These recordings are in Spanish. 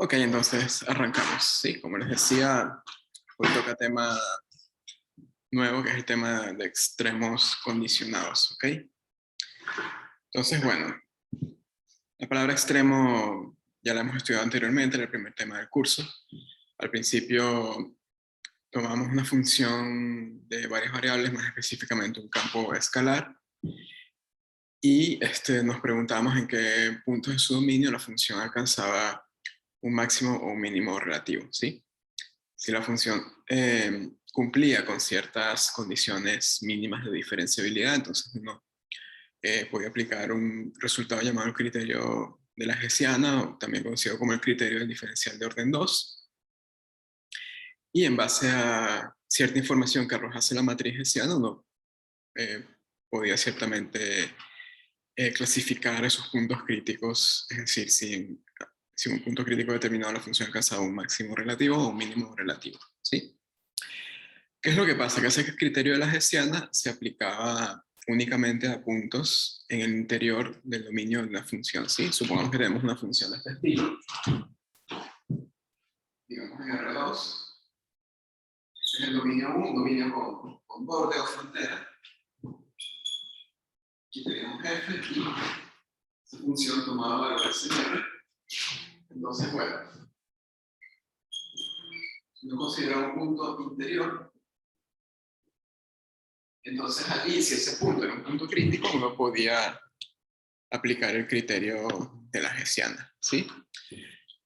Ok, entonces arrancamos. Sí, como les decía, hoy toca tema nuevo, que es el tema de extremos condicionados, ¿ok? Entonces, bueno, la palabra extremo ya la hemos estudiado anteriormente en el primer tema del curso. Al principio tomamos una función de varias variables, más específicamente un campo escalar, y nos preguntábamos en qué puntos de su dominio la función alcanzaba un máximo o un mínimo relativo, ¿sí? Si la función cumplía con ciertas condiciones mínimas de diferenciabilidad, entonces uno podía aplicar un resultado llamado el criterio de la Hessiana, o también conocido como el criterio del diferencial de orden 2, y en base a cierta información que arrojase la matriz Hessiana, uno eh, podía ciertamente clasificar esos puntos críticos, es decir, si un punto crítico determinado la función alcanzaba un máximo relativo o un mínimo relativo, ¿sí? ¿Qué es lo que pasa? Que ese criterio de la Hessiana se aplicaba únicamente a puntos en el interior del dominio de una función, ¿sí? Supongamos que tenemos una función de este estilo, digamos en R2, es el dominio 1, un dominio con borde o frontera. Aquí tenemos f y esa función tomada valores en R. Entonces, bueno, si uno considera un punto interior, entonces allí, si ese punto era un punto crítico, uno podía aplicar el criterio de la Hessiana, ¿sí?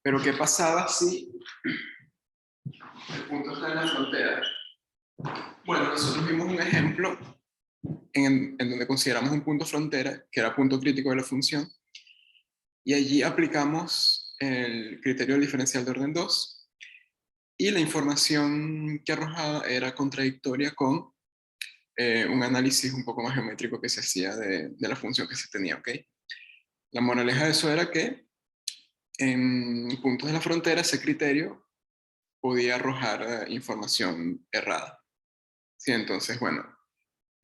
Pero ¿qué pasaba si el punto está en la frontera? Bueno, nosotros vimos un ejemplo en donde consideramos un punto frontera, que era punto crítico de la función, y allí aplicamos el criterio del diferencial de orden 2, y la información que arrojaba era contradictoria con un análisis un poco más geométrico que se hacía de la función que se tenía, ¿ok? La moraleja de eso era que en puntos de la frontera ese criterio podía arrojar información errada. Sí, entonces, bueno,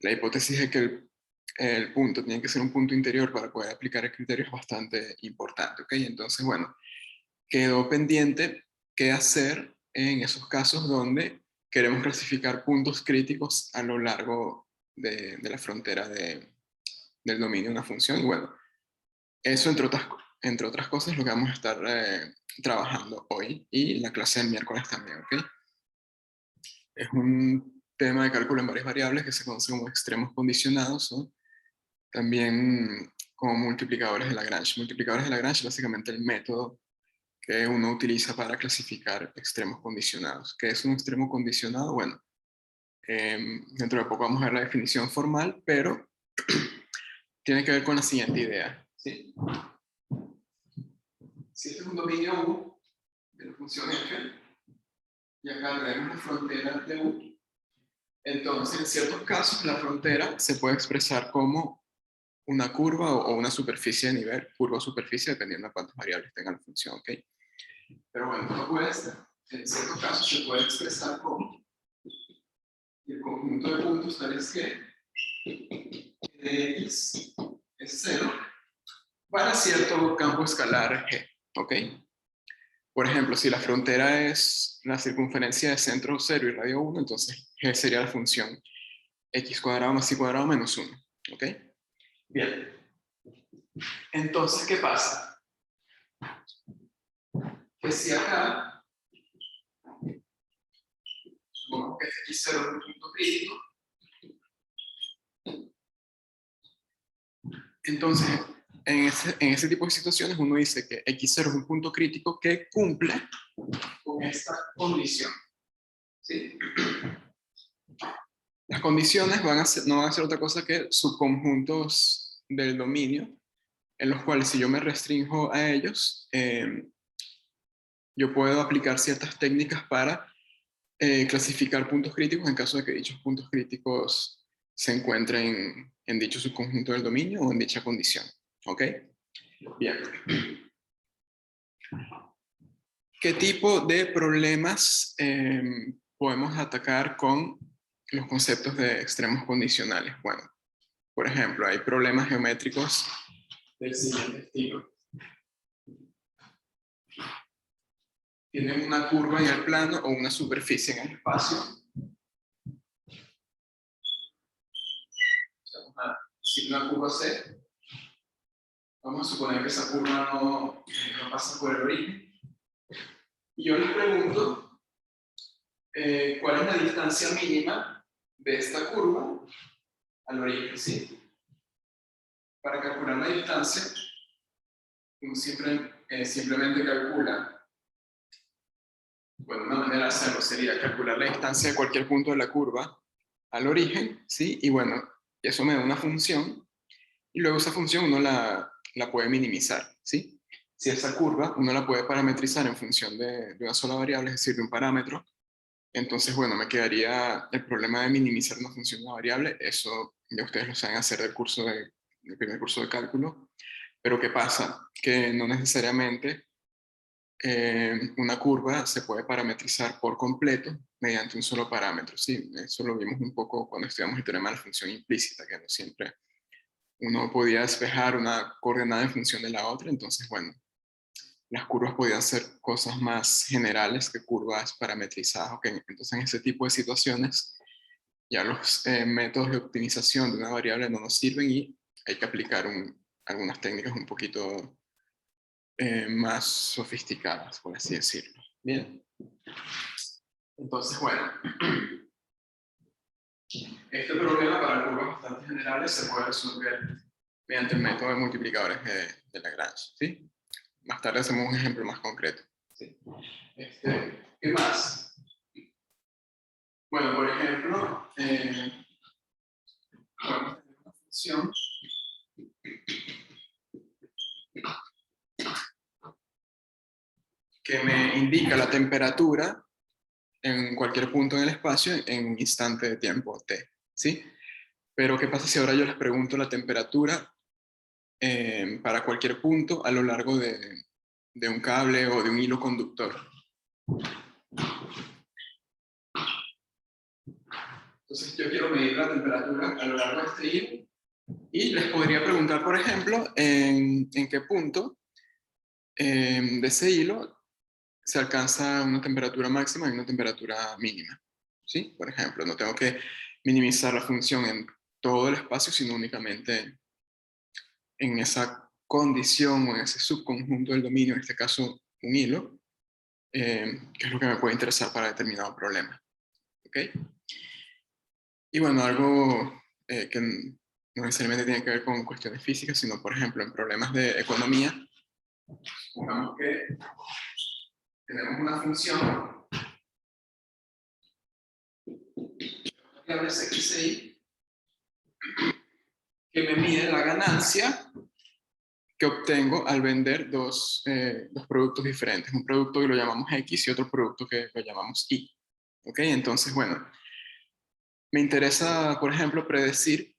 la hipótesis de que el punto tiene que ser un punto interior para poder aplicar el criterio es bastante importante, ¿ok? Entonces, bueno, quedó pendiente qué hacer en esos casos donde queremos clasificar puntos críticos a lo largo de la frontera del dominio de una función. Y bueno, eso entre otras cosas es lo que vamos a estar trabajando hoy y la clase del miércoles también, ¿ok? Es un tema de cálculo en varias variables que se conoce como extremos condicionados, ¿no? También como multiplicadores de Lagrange. Multiplicadores de Lagrange es básicamente el método que uno utiliza para clasificar extremos condicionados. ¿Qué es un extremo condicionado? Bueno, dentro de poco vamos a ver la definición formal, pero tiene que ver con la siguiente idea, ¿sí? Si este es un dominio U de la función f, y acá tenemos la frontera de U, entonces en ciertos casos la frontera se puede expresar como una curva o una superficie de nivel, curva o superficie, dependiendo de cuántas variables tenga la función, ¿ok? Pero bueno, no puede ser. En ciertos casos se puede expresar como el conjunto de puntos tales que x es 0 para cierto campo escalar g, ¿ok? Por ejemplo, si la frontera es la circunferencia de centro 0 y radio 1, entonces g sería la función x cuadrado más y cuadrado menos 1, ¿ok? Bien. Entonces, ¿qué pasa? Que si acá, supongamos que x0 es un punto crítico, entonces en ese tipo de situaciones uno dice que x0 es un punto crítico que cumple con esta condición, ¿sí? Las condiciones no van a ser otra cosa que subconjuntos del dominio, en los cuales si yo me restringo a ellos, yo puedo aplicar ciertas técnicas para clasificar puntos críticos en caso de que dichos puntos críticos se encuentren en dicho subconjunto del dominio o en dicha condición. ¿Ok? Bien. ¿Qué tipo de problemas podemos atacar con los conceptos de extremos condicionales? Bueno, por ejemplo, hay problemas geométricos del siguiente estilo. tienen una curva en el plano o una superficie en el espacio. Vamos a decir una curva C. Vamos a suponer que esa curva no pasa por el origen. Y yo les pregunto, ¿cuál es la distancia mínima de esta curva al origen? ¿Sí? Para calcular la distancia, uno simplemente calcula, bueno, una manera de hacerlo sería calcular la distancia de cualquier punto de la curva al origen, ¿sí? Y bueno, eso me da una función, y luego esa función uno la puede minimizar, ¿sí? Si esa curva uno la puede parametrizar en función de una sola variable, es decir, de un parámetro, entonces, bueno, me quedaría el problema de minimizar una función de una variable. Eso ya ustedes lo saben hacer del primer curso de cálculo. Pero ¿qué pasa? Que no necesariamente una curva se puede parametrizar por completo mediante un solo parámetro. Sí, eso lo vimos un poco cuando estudiamos el teorema de la función implícita, que no siempre uno podía despejar una coordenada en función de la otra. Entonces, bueno, las curvas podían ser cosas más generales que curvas parametrizadas. Okay. Entonces, en ese tipo de situaciones, ya los métodos de optimización de una variable no nos sirven y hay que aplicar algunas técnicas un poquito más sofisticadas, por así decirlo. Bien. Entonces, bueno, este problema para curvas bastante generales se puede resolver mediante el método de multiplicadores de Lagrange. ¿Sí? Más tarde hacemos un ejemplo más concreto. ¿Sí? ¿Qué más? Bueno, por ejemplo, podemos tener una función que me indica la temperatura en cualquier punto en el espacio en un instante de tiempo t, ¿sí? Pero ¿qué pasa si ahora yo les pregunto la temperatura para cualquier punto a lo largo de un cable o de un hilo conductor? Entonces yo quiero medir la temperatura a lo largo de este hilo y les podría preguntar, por ejemplo, en qué punto de ese hilo se alcanza una temperatura máxima y una temperatura mínima. ¿Sí? Por ejemplo, no tengo que minimizar la función en todo el espacio, sino únicamente en esa condición o en ese subconjunto del dominio, en este caso un hilo, que es lo que me puede interesar para determinado problema. ¿Ok? Y bueno, algo que no necesariamente tiene que ver con cuestiones físicas, sino por ejemplo en problemas de economía, supongamos que tenemos una función variables x e y que me mide la ganancia que obtengo al vender dos productos diferentes. Un producto que lo llamamos X y otro producto que lo llamamos Y. ¿Ok? Entonces, bueno, me interesa, por ejemplo, predecir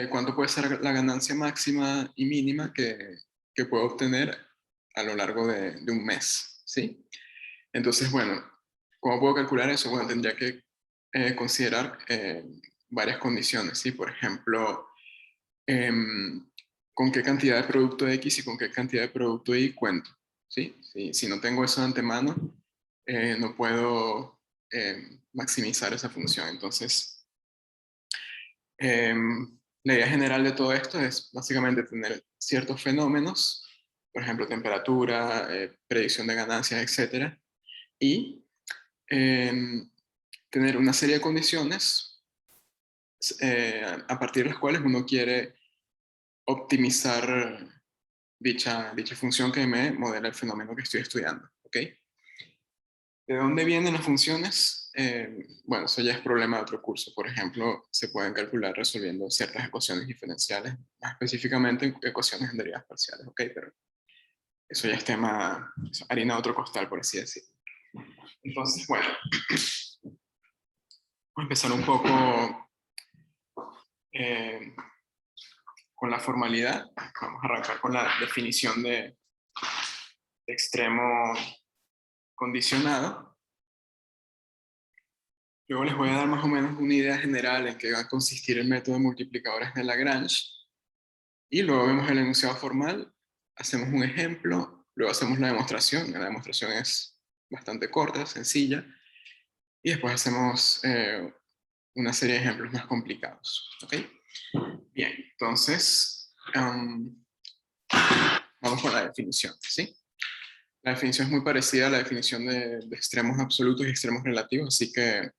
cuánto puede ser la ganancia máxima y mínima que puedo obtener a lo largo de un mes. ¿Sí? Entonces, bueno, ¿cómo puedo calcular eso? Bueno, tendría que considerar varias condiciones. ¿Sí? Por ejemplo, con qué cantidad de producto X y con qué cantidad de producto Y cuento. ¿Sí? Si no tengo eso de antemano, no puedo maximizar esa función. Entonces, la idea general de todo esto es básicamente tener ciertos fenómenos, por ejemplo, temperatura, predicción de ganancias, etc. Y tener una serie de condiciones a partir de las cuales uno quiere optimizar dicha función que me modela el fenómeno que estoy estudiando. ¿Ok? ¿De dónde vienen las funciones? Bueno, eso ya es problema de otro curso. Por ejemplo, se pueden calcular resolviendo ciertas ecuaciones diferenciales, más específicamente ecuaciones en derivadas parciales. ¿Ok? Pero eso ya es tema, harina de otro costal, por así decirlo. Entonces, bueno, voy a empezar un poco con la formalidad. Vamos a arrancar con la definición de extremo condicionado. Luego les voy a dar más o menos una idea general en qué va a consistir el método de multiplicadores de Lagrange. Y luego vemos el enunciado formal, hacemos un ejemplo, luego hacemos la demostración. La demostración es bastante corta, sencilla, y después hacemos una serie de ejemplos más complicados. ¿Ok? Bien, entonces vamos con la definición, ¿sí? La definición es muy parecida a la definición de extremos absolutos y extremos relativos, así que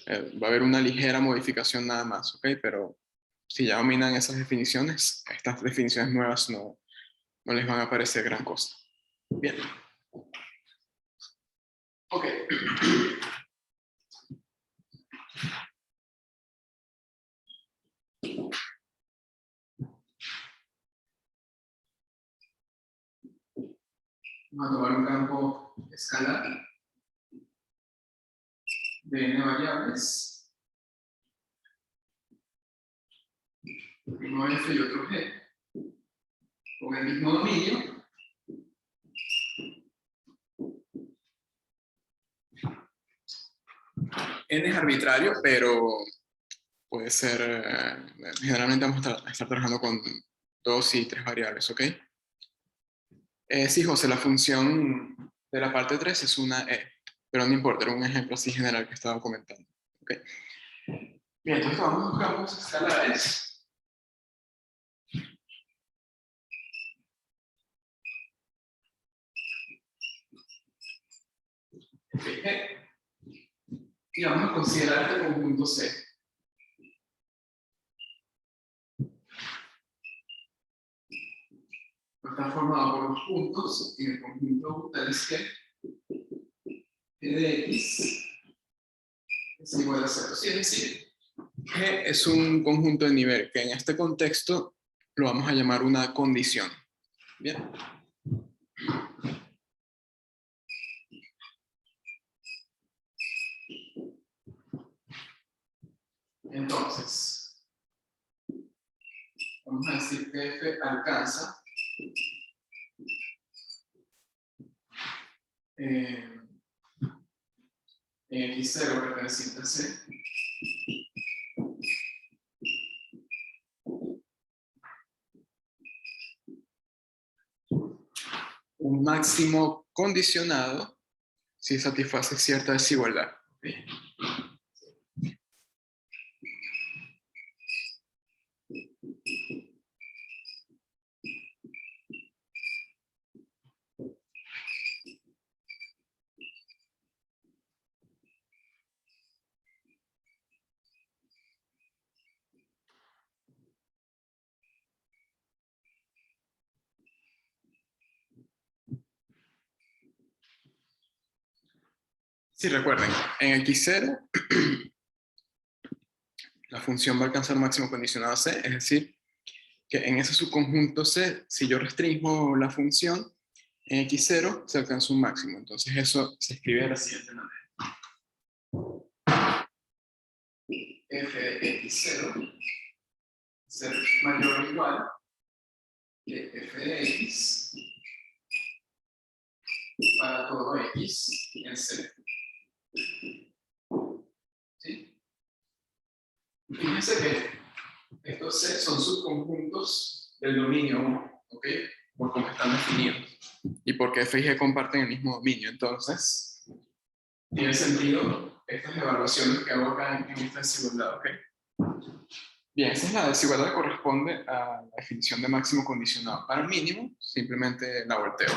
va a haber una ligera modificación nada más, ¿ok? Pero si ya dominan esas definiciones, estas definiciones nuevas no les van a parecer gran cosa. Bien. Ok. Vamos a tomar un campo escalar de n variables, uno f y otro g, con el mismo dominio. N es arbitrario, pero puede ser, generalmente vamos a estar trabajando con 2 y 3 variables, ¿ok? Sí, José, la función de la parte 3 es una e, pero no importa, era un ejemplo así general que estaba comentando. ¿Ok? Bien, entonces tomamos los campos escalares. Y vamos a considerar este conjunto C. Está formado por los puntos en el conjunto del G de X es igual a 0. Sí, es decir, G es un conjunto de nivel que en este contexto lo vamos a llamar una condición. Bien. Entonces, vamos a decir que F alcanza en X0 perteneciente a C un máximo condicionado si satisface cierta desigualdad. Bien. Si recuerden, en X0 la función va a alcanzar máximo condicionado a C, es decir, que en ese subconjunto C, si yo restringo la función, en X0 se alcanza un máximo. Entonces eso se escribe de la siguiente manera. F de X0 ser mayor o igual que F de X para todo X en C. ¿Sí? Fíjense que estos C son subconjuntos del dominio 1, ¿ok? Por cómo están definidos. Y porque F y G comparten el mismo dominio. Entonces, tiene sentido estas evaluaciones que hago acá en esta desigualdad, ¿ok? Bien, esa es la desigualdad que corresponde a la definición de máximo condicionado. Para el mínimo, simplemente la volteo.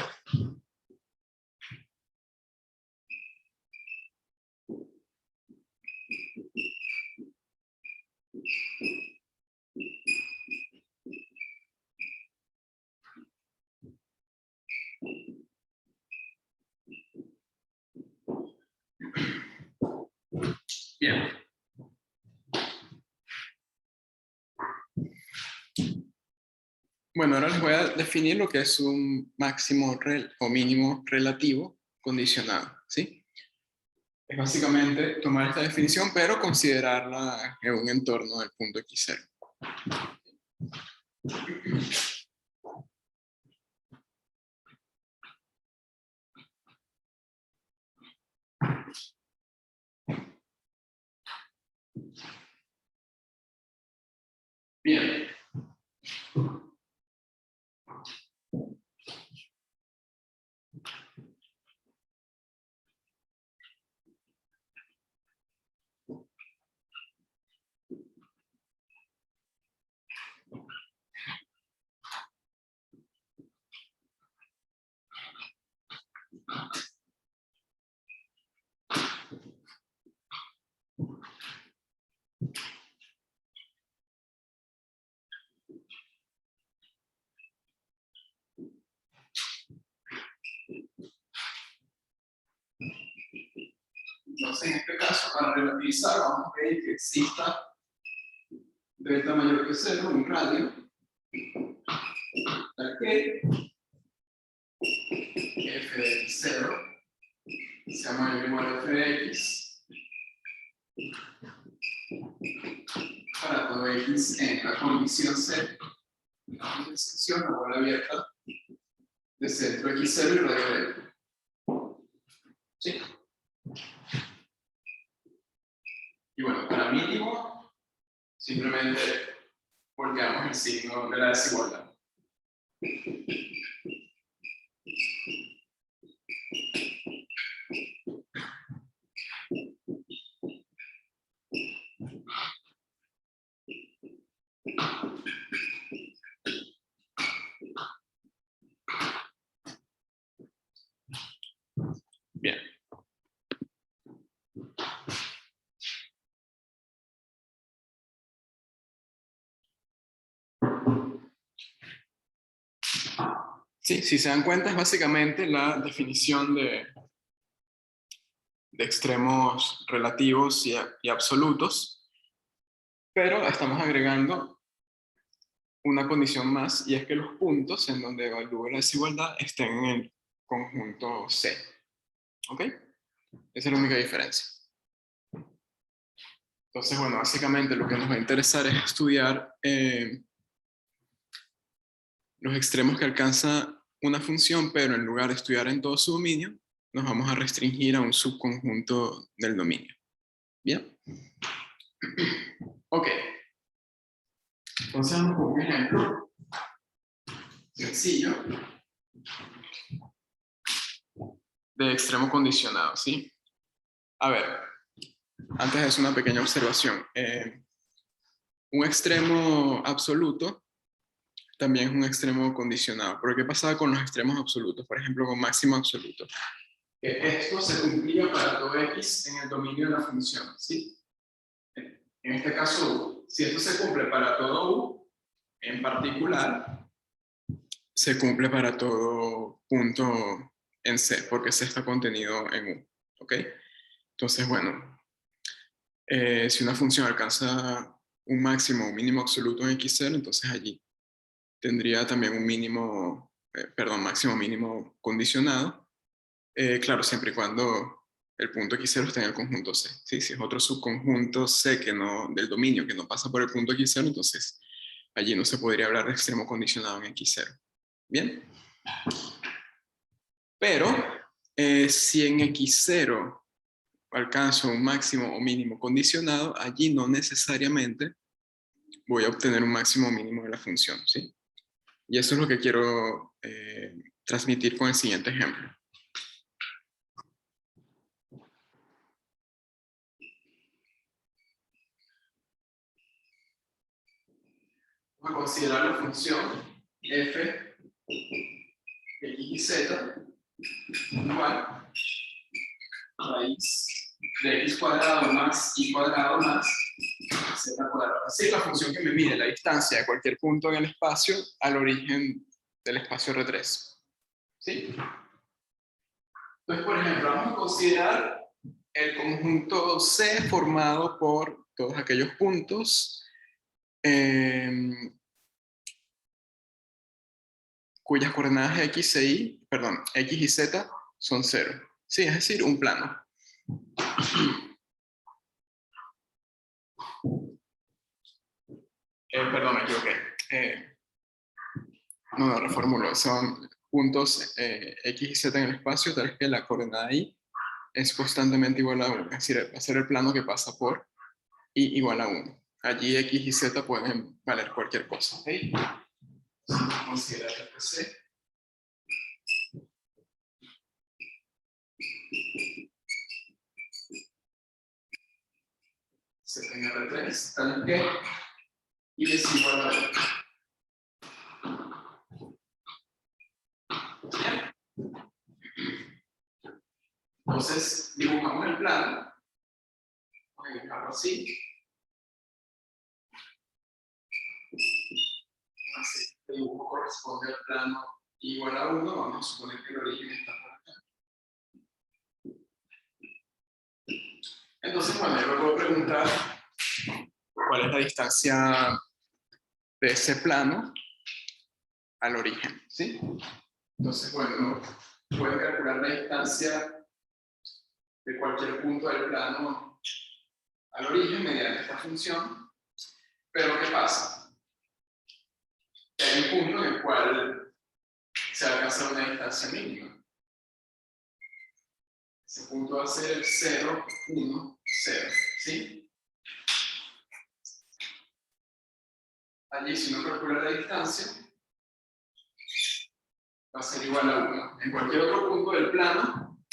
Bien. Bueno, ahora les voy a definir lo que es un máximo o mínimo relativo condicionado, ¿sí? Es básicamente tomar esta definición, pero considerarla en un entorno del punto X0. Bien. Entonces, en este caso, para relativizar, vamos a pedir que exista delta mayor que 0, un radio, tal que f de x0 sea mayor o igual a f de x para todo x en la condición C, la intersección, la bola abierta de centro x0 y radio delta. ¿Sí? Y bueno, para mínimo, simplemente volteamos el signo de la desigualdad. Bien. Sí, si se dan cuenta, es básicamente la definición de extremos relativos y absolutos, pero estamos agregando una condición más, y es que los puntos en donde evalúo la desigualdad estén en el conjunto C. ¿Ok? Esa es la única diferencia. Entonces, bueno, básicamente lo que nos va a interesar es estudiar los extremos que alcanza una función, pero en lugar de estudiar en todo su dominio, nos vamos a restringir a un subconjunto del dominio. ¿Bien? Ok. Entonces vamos con un ejemplo sencillo de extremo condicionado, ¿sí? A ver, antes de hacer una pequeña observación. Un extremo absoluto también es un extremo condicionado. ¿Pero qué pasaba con los extremos absolutos? Por ejemplo, con máximo absoluto. Esto se cumplía para todo x en el dominio de la función, ¿sí? En este caso, si esto se cumple para todo u, en particular, se cumple para todo punto en C, porque C está contenido en U, ¿ok? Entonces, bueno, si una función alcanza un máximo o un mínimo absoluto en x0, entonces allí tendría también un mínimo, máximo mínimo condicionado, claro, siempre y cuando el punto x0 esté en el conjunto C. ¿Sí? Si es otro subconjunto C que no, del dominio que no pasa por el punto x0, entonces allí no se podría hablar de extremo condicionado en x0. ¿Bien? Pero si en x0 alcanzo un máximo o mínimo condicionado, allí no necesariamente voy a obtener un máximo o mínimo de la función, ¿sí? Y eso es lo que quiero transmitir con el siguiente ejemplo. Vamos a considerar la función f de x y z igual raíz de x cuadrado más y cuadrado más z cuadrado. Así es la función que me mide la distancia de cualquier punto en el espacio al origen del espacio R3. ¿Sí? Entonces, por ejemplo, vamos a considerar el conjunto C formado por todos aquellos puntos cuyas coordenadas x y z son 0. Sí, es decir, un plano. Perdón, me equivoqué. No, reformulo. Son puntos x y z en el espacio, tal que la coordenada y es constantemente igual a 1. Es decir, va a ser el plano que pasa por y igual a 1. Allí x y z pueden valer cualquier cosa. ¿Okay? Vamos a considerar que C Z en R3, tal que y es igual a 1. Entonces, dibujamos el plano. Voy a dibujarlo así. Así, este dibujo corresponde al plano igual a 1. Vamos a suponer que el origen está por acá. Entonces, bueno, yo me puedo preguntar cuál es la distancia de ese plano al origen, ¿sí? Entonces, bueno, puedo calcular la distancia de cualquier punto del plano al origen mediante esta función, pero ¿qué pasa? Hay un punto en el cual se alcanza una distancia mínima. Ese punto va a ser el 0, 1, 0, ¿sí? Allí, si uno calcula la distancia, va a ser igual a 1. En cualquier otro punto del plano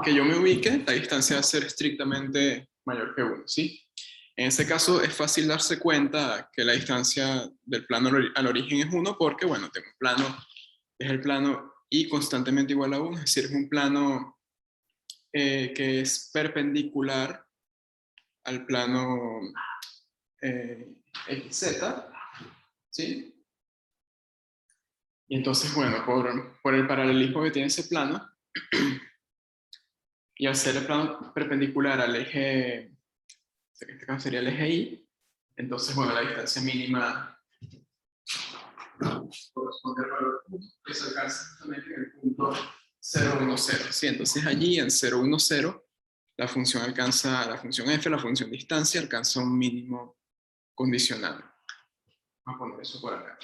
que yo me ubique, la distancia va a ser estrictamente mayor que 1, ¿sí? En ese caso es fácil darse cuenta que la distancia del plano al origen es 1 porque, bueno, tengo un plano, es el plano y constantemente igual a 1, es decir, es un plano que es perpendicular al plano XZ, ¿sí? Y entonces, bueno, por el paralelismo que tiene ese plano, y al ser el plano perpendicular al eje, en este caso sería el eje Y, entonces, bueno, la distancia mínima corresponde al valor que se alcanza justamente en el punto 0,10, ¿sí? Entonces allí en 0,10 la función alcanza, la función f, la función distancia, alcanza un mínimo condicional. Vamos a poner eso por acá.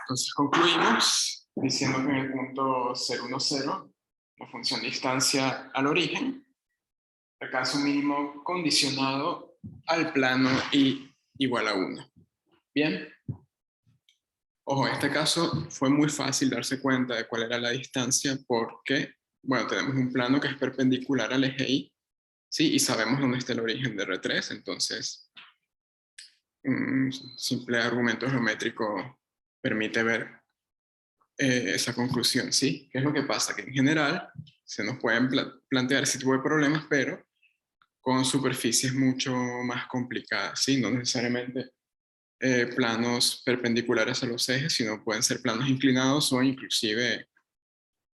Entonces concluimos diciendo que en el punto 0,10 la función distancia al origen alcanza un mínimo condicionado al plano y igual a 1. Bien. Ojo, en este caso fue muy fácil darse cuenta de cuál era la distancia porque, bueno, tenemos un plano que es perpendicular al eje Y, ¿sí? Y sabemos dónde está el origen de R3, entonces un simple argumento geométrico permite ver esa conclusión, ¿sí? ¿Qué es lo que pasa? Que en general se nos pueden plantear ese tipo de problemas, pero con superficies mucho más complicadas, ¿sí? No necesariamente planos perpendiculares a los ejes, sino pueden ser planos inclinados o inclusive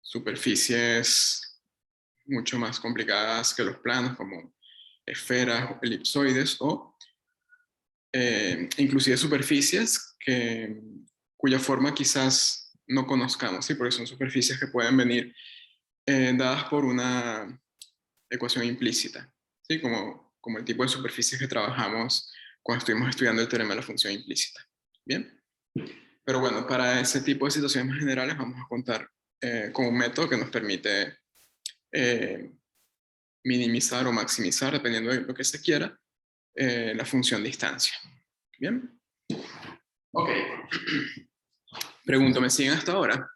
superficies mucho más complicadas que los planos, como esferas o elipsoides, o inclusive superficies cuya forma quizás no conozcamos, ¿sí? Porque son superficies que pueden venir dadas por una ecuación implícita, ¿sí? Como el tipo de superficies que trabajamos cuando estuvimos estudiando el teorema de la función implícita. Bien, pero bueno, para ese tipo de situaciones más generales vamos a contar con un método que nos permite minimizar o maximizar, dependiendo de lo que se quiera, la función distancia. Bien. Ok. Pregunto, ¿me siguen hasta ahora?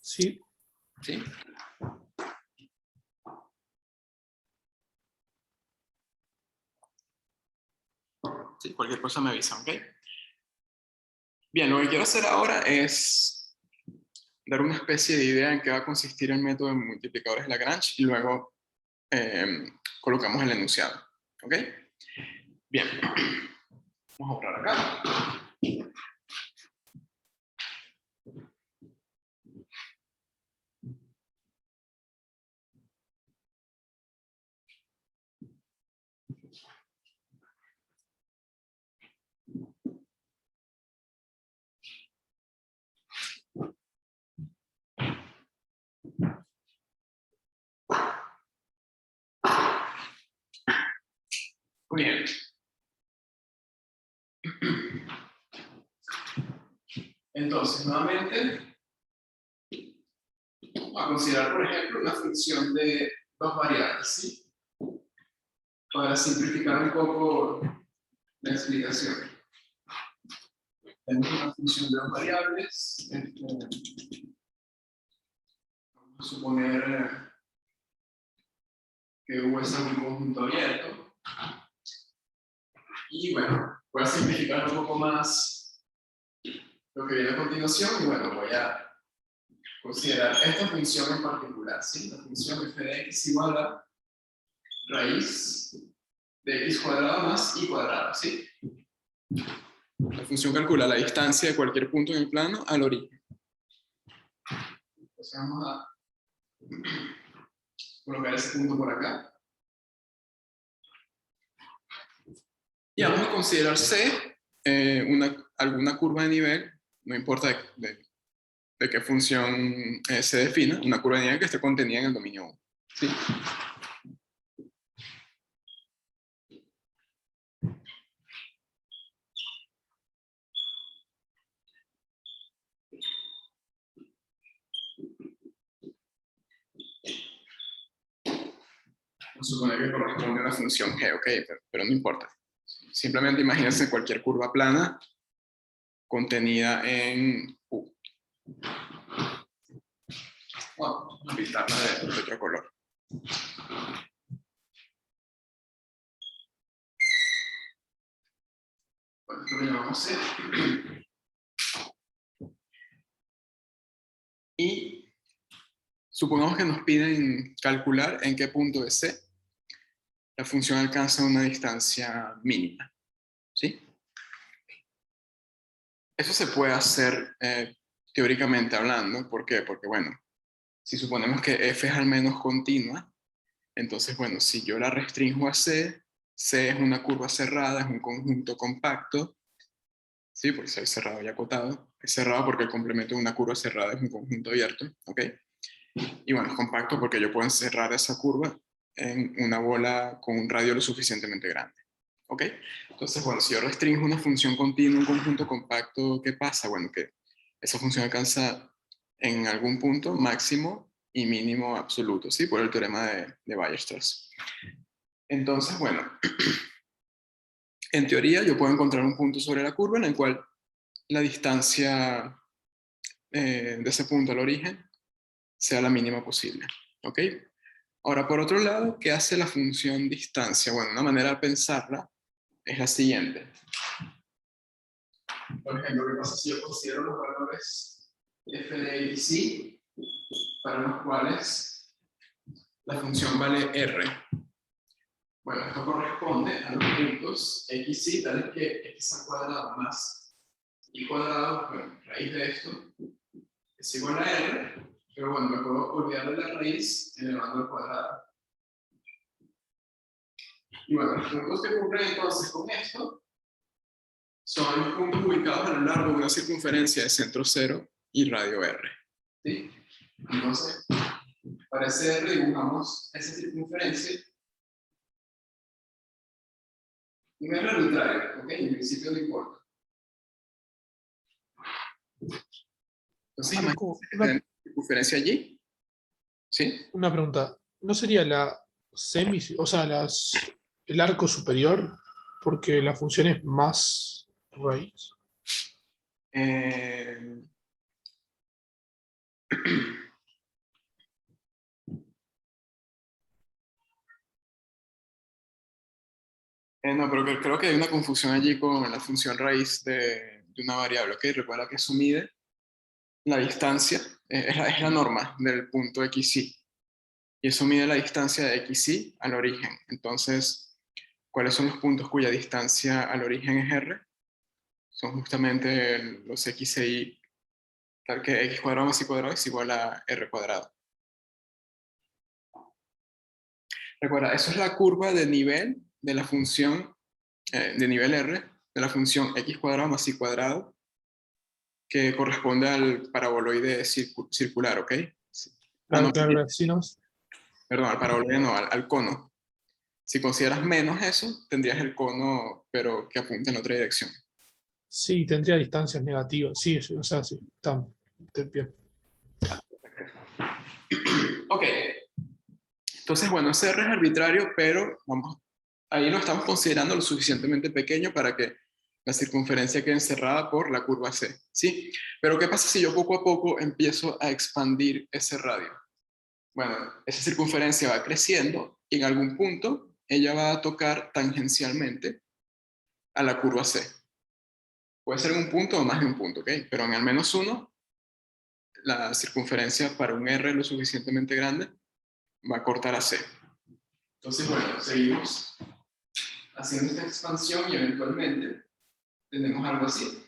Sí. Sí. Sí, cualquier cosa me avisan, ¿ok? Bien, lo que quiero hacer ahora es dar una especie de idea en qué va a consistir el método de multiplicadores de Lagrange y luego colocamos el enunciado, ¿ok? Bien, vamos a borrar acá. Muy bien. Entonces, nuevamente, vamos a considerar, por ejemplo, una función de dos variables, ¿sí? Para simplificar un poco la explicación. Tenemos una función de dos variables. Vamos a suponer que U es un conjunto abierto. Y bueno, voy a simplificar un poco más lo que viene a continuación. Y bueno, voy a considerar esta función en particular, ¿sí? La función f de x igual a raíz de x cuadrado más y cuadrado, ¿sí? La función calcula la distancia de cualquier punto en el plano al origen. Entonces vamos a colocar ese punto por acá. Y vamos a considerar C alguna curva de nivel, no importa de qué función se defina, una curva de nivel que esté contenida en el dominio 1. ¿Sí? Vamos a suponer que corresponde a una función G, ¿ok? Pero no importa. Simplemente imagínense cualquier curva plana contenida en U. Bueno, vamos a pintarla de otro color. Bueno, esto lo llamamos C. Y supongamos que nos piden calcular en qué punto de C la función alcanza una distancia mínima. ¿Sí? Eso se puede hacer teóricamente hablando. ¿Por qué? Porque, bueno, si suponemos que f es al menos continua, entonces, bueno, si yo la restringo a C, C es una curva cerrada, es un conjunto compacto, ¿sí? Porque si hay cerrado y acotado. Es cerrado porque el complemento de una curva cerrada es un conjunto abierto, ¿ok? Y bueno, es compacto porque yo puedo encerrar esa curva en una bola con un radio lo suficientemente grande, ¿ok? Entonces, bueno, si yo restringo una función continua, un conjunto compacto, ¿qué pasa? Bueno, que esa función alcanza en algún punto máximo y mínimo absoluto, ¿sí? Por el teorema de Weierstrass. Entonces, bueno, en teoría yo puedo encontrar un punto sobre la curva en el cual la distancia de ese punto al origen sea la mínima posible, ¿ok? Ahora, por otro lado, ¿qué hace la función distancia? Bueno, una manera de pensarla es la siguiente. Por ejemplo, ¿qué pasa si yo considero los valores f de x y para los cuales la función vale r? Bueno, esto corresponde a los puntos x y tales que x al cuadrado más y cuadrado, bueno, raíz de esto es igual a r, pero bueno, me puedo olvidar de la raíz elevando al cuadrado. Y bueno, los puntos que cumplen entonces con esto son los puntos ubicados a lo largo de una circunferencia de centro cero y radio r. ¿Sí? Entonces, para ese r dibujamos esa circunferencia. Un r arbitrario, ¿ok? En principio no importa. Entonces, imagínense que tenemos circunferencia allí. ¿Sí? Una pregunta. ¿No sería la o sea, el arco superior? Porque la función es más raíz. No, pero creo que hay una confusión allí con la función raíz de una variable, ¿ok? Recuerda que eso mide la distancia, es la norma del punto xy. Y eso mide la distancia de xy al origen. Entonces, ¿cuáles son los puntos cuya distancia al origen es r? Son justamente los x e y, tal que x cuadrado más y cuadrado es igual a r cuadrado. Recuerda, eso es la curva de nivel de la función, de nivel r, de la función x cuadrado más y cuadrado, que corresponde al paraboloide circular, ¿ok? Ah, Claro, no, claro, sí, ¿no? perdón, al paraboloide no, al cono. Si consideras menos eso, tendrías el cono, pero que apunta en otra dirección. Sí, tendría distancias negativas. Sí, sí, o sea, sí, está bien. Ok. Entonces, bueno, ese R es arbitrario, pero vamos, ahí lo estamos considerando lo suficientemente pequeño para que la circunferencia quede encerrada por la curva C, ¿sí? Pero ¿qué pasa si yo poco a poco empiezo a expandir ese radio? Bueno, esa circunferencia va creciendo y en algún punto ella va a tocar tangencialmente a la curva C. Puede ser en un punto o más de un punto, ¿ok? Pero en al menos uno, la circunferencia para un R lo suficientemente grande va a cortar a C. Entonces, bueno, seguimos haciendo esta expansión y eventualmente tenemos algo así.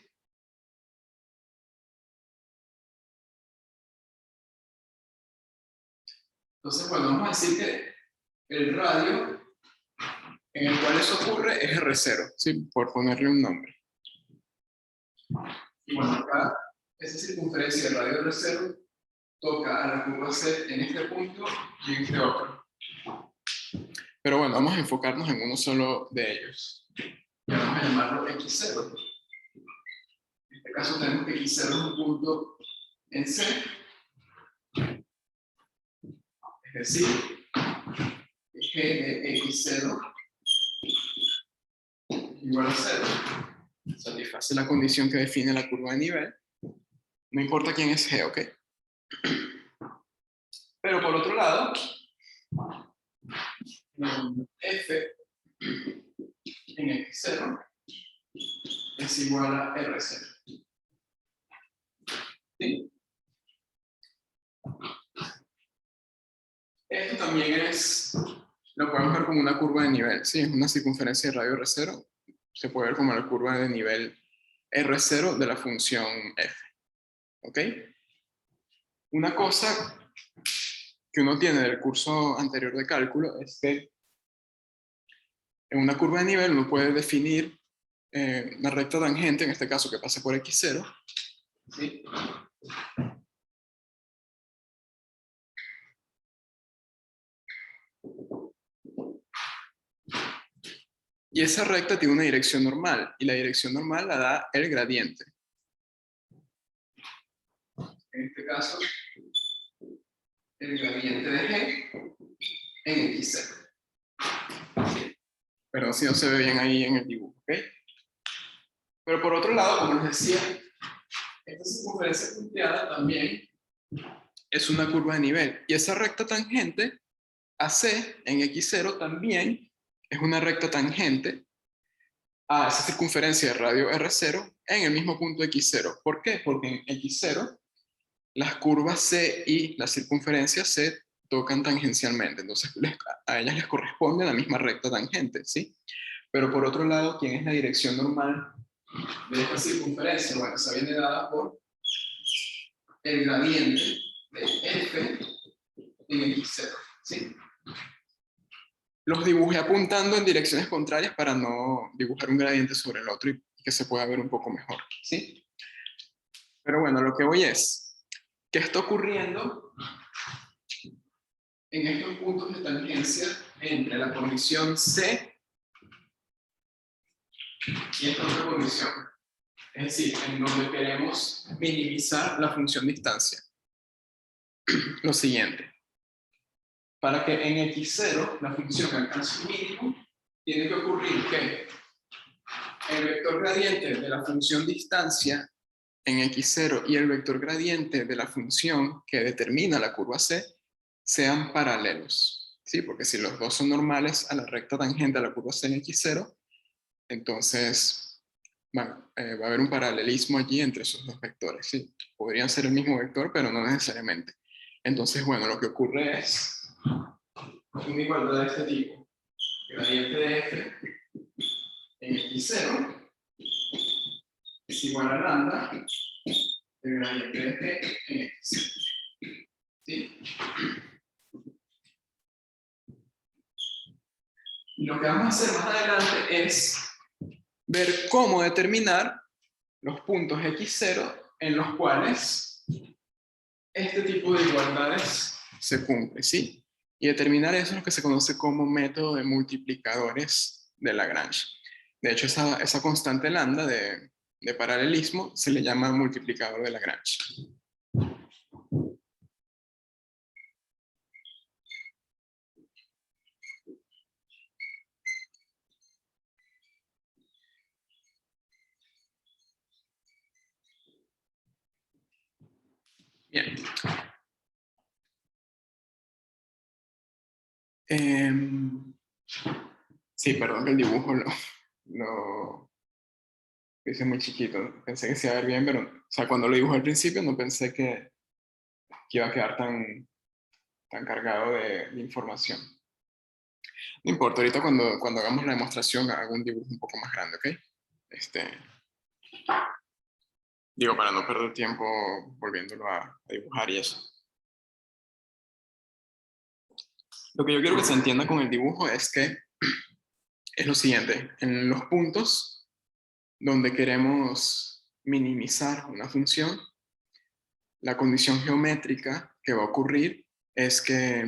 Entonces, bueno, vamos a decir que el radio en el cual eso ocurre es R0, ¿sí? Por ponerle un nombre. Y bueno, acá esa circunferencia del radio R0 toca a la curva C en este punto y en este otro. Pero bueno, vamos a enfocarnos en uno solo de ellos. Y vamos a llamarlo X0. En este caso tenemos que X0 es un punto en C. Es decir, G de X0 igual a 0. Satisface la condición que define la curva de nivel. No importa quién es G, ¿ok? Pero por otro lado, F en X0 es igual a R0. ¿Sí? Esto también lo podemos ver como una curva de nivel, ¿sí? Es una circunferencia de radio R0. Se puede ver como la curva de nivel R0 de la función F. ¿Ok? Una cosa que uno tiene del curso anterior de cálculo es que en una curva de nivel uno puede definir una recta tangente, en este caso que pase por X0, ¿sí? Y esa recta tiene una dirección normal, y la dirección normal la da el gradiente. En este caso, el gradiente de G en X0. Perdón si no se ve bien ahí en el dibujo, ¿ok? Pero por otro lado, como les decía, esta circunferencia punteada también es una curva de nivel. Y esa recta tangente AC en X0 también es una recta tangente a esa circunferencia de radio R0 en el mismo punto X0. ¿Por qué? Porque en X0 las curvas C y la circunferencia C tocan tangencialmente. Entonces a ellas les corresponde la misma recta tangente, ¿sí? Pero por otro lado, ¿quién es la dirección normal de esta circunferencia? Bueno, esa viene dada por el gradiente de F en X0, ¿sí? Los dibujé apuntando en direcciones contrarias para no dibujar un gradiente sobre el otro y que se pueda ver un poco mejor, ¿sí? Pero bueno, lo que voy es, ¿qué está ocurriendo en estos puntos de tangencia entre la condición C y esta otra condición? Es decir, en donde queremos minimizar la función distancia. Lo siguiente. Para que en X0 la función alcance un mínimo, tiene que ocurrir que el vector gradiente de la función distancia en X0 y el vector gradiente de la función que determina la curva C sean paralelos, ¿sí? Porque si los dos son normales a la recta tangente a la curva C en X0, entonces va a haber un paralelismo allí entre esos dos vectores, ¿sí? Podrían ser el mismo vector, pero no necesariamente. Entonces, bueno, lo que ocurre es una igualdad de este tipo. Gradiente de F en X0 es igual a lambda del gradiente de G en X0. ¿Sí? Y lo que vamos a hacer más adelante es ver cómo determinar los puntos X0 en los cuales este tipo de igualdades se cumple, ¿sí? Y determinar eso es lo que se conoce como método de multiplicadores de Lagrange. De hecho, esa constante lambda de paralelismo se le llama multiplicador de Lagrange. Bien. Sí, perdón que el dibujo lo hice muy chiquito. Pensé que se iba a ver bien, pero o sea, cuando lo dibujé al principio no pensé que iba a quedar tan cargado de información. No importa, ahorita cuando hagamos la demostración hago un dibujo un poco más grande, ¿ok? Digo, para no perder tiempo volviéndolo a dibujar y eso. Lo que yo quiero que se entienda con el dibujo es que es lo siguiente. En los puntos donde queremos minimizar una función, la condición geométrica que va a ocurrir es que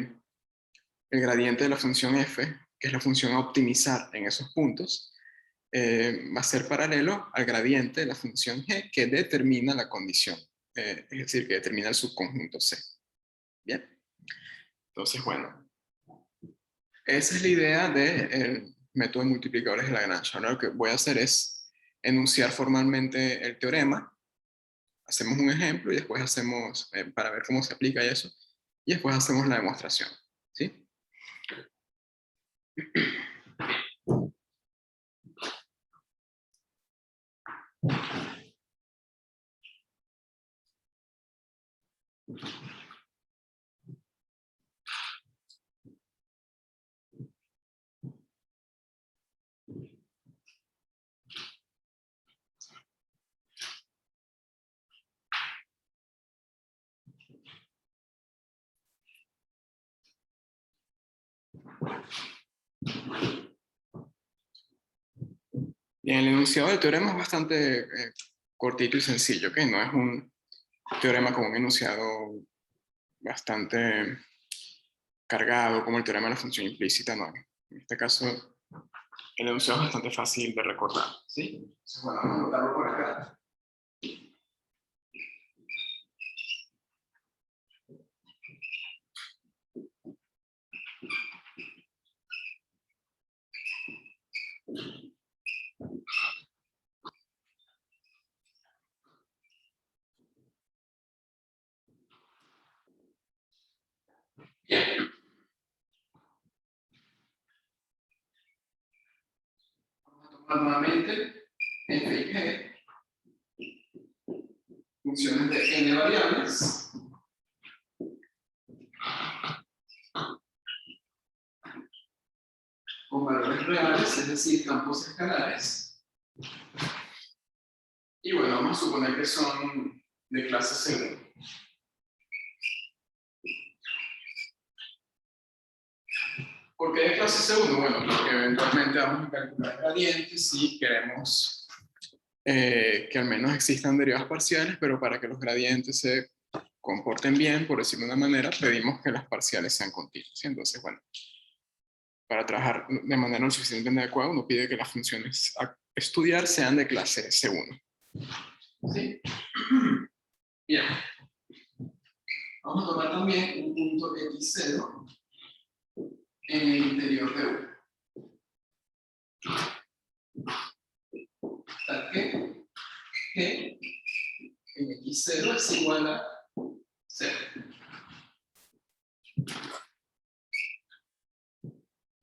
el gradiente de la función f, que es la función a optimizar en esos puntos, va a ser paralelo al gradiente de la función g que determina la condición, es decir, que determina el subconjunto C. Bien, entonces bueno, esa es la idea del método de multiplicadores de Lagrange. Ahora lo que voy a hacer es enunciar formalmente el teorema, hacemos un ejemplo y después hacemos, para ver cómo se aplica eso, y después hacemos la demostración, ¿sí? Bien, el enunciado del teorema es bastante cortito y sencillo, ¿ok? No es un teorema con un enunciado bastante cargado como el teorema de la función implícita, no. En este caso, el enunciado es bastante fácil de recordar, ¿sí? Entonces, bueno, vamos a anotarlo por acá. Bien. Vamos a tomar nuevamente f y g, funciones de n variables, con valores reales, es decir, campos escalares. Y bueno, vamos a suponer que son de clase segunda. ¿Por qué de clase segunda? Bueno, porque eventualmente vamos a calcular gradientes y queremos que al menos existan derivadas parciales, pero para que los gradientes se comporten bien, por decirlo de una manera, pedimos que las parciales sean continuas. Entonces, bueno, para trabajar de manera lo suficientemente adecuada, uno pide que las funciones a estudiar sean de clase C1. ¿Sí? Bien. Vamos a tomar también un punto x0 en el interior de U. Tal que G en x0 es igual a 0.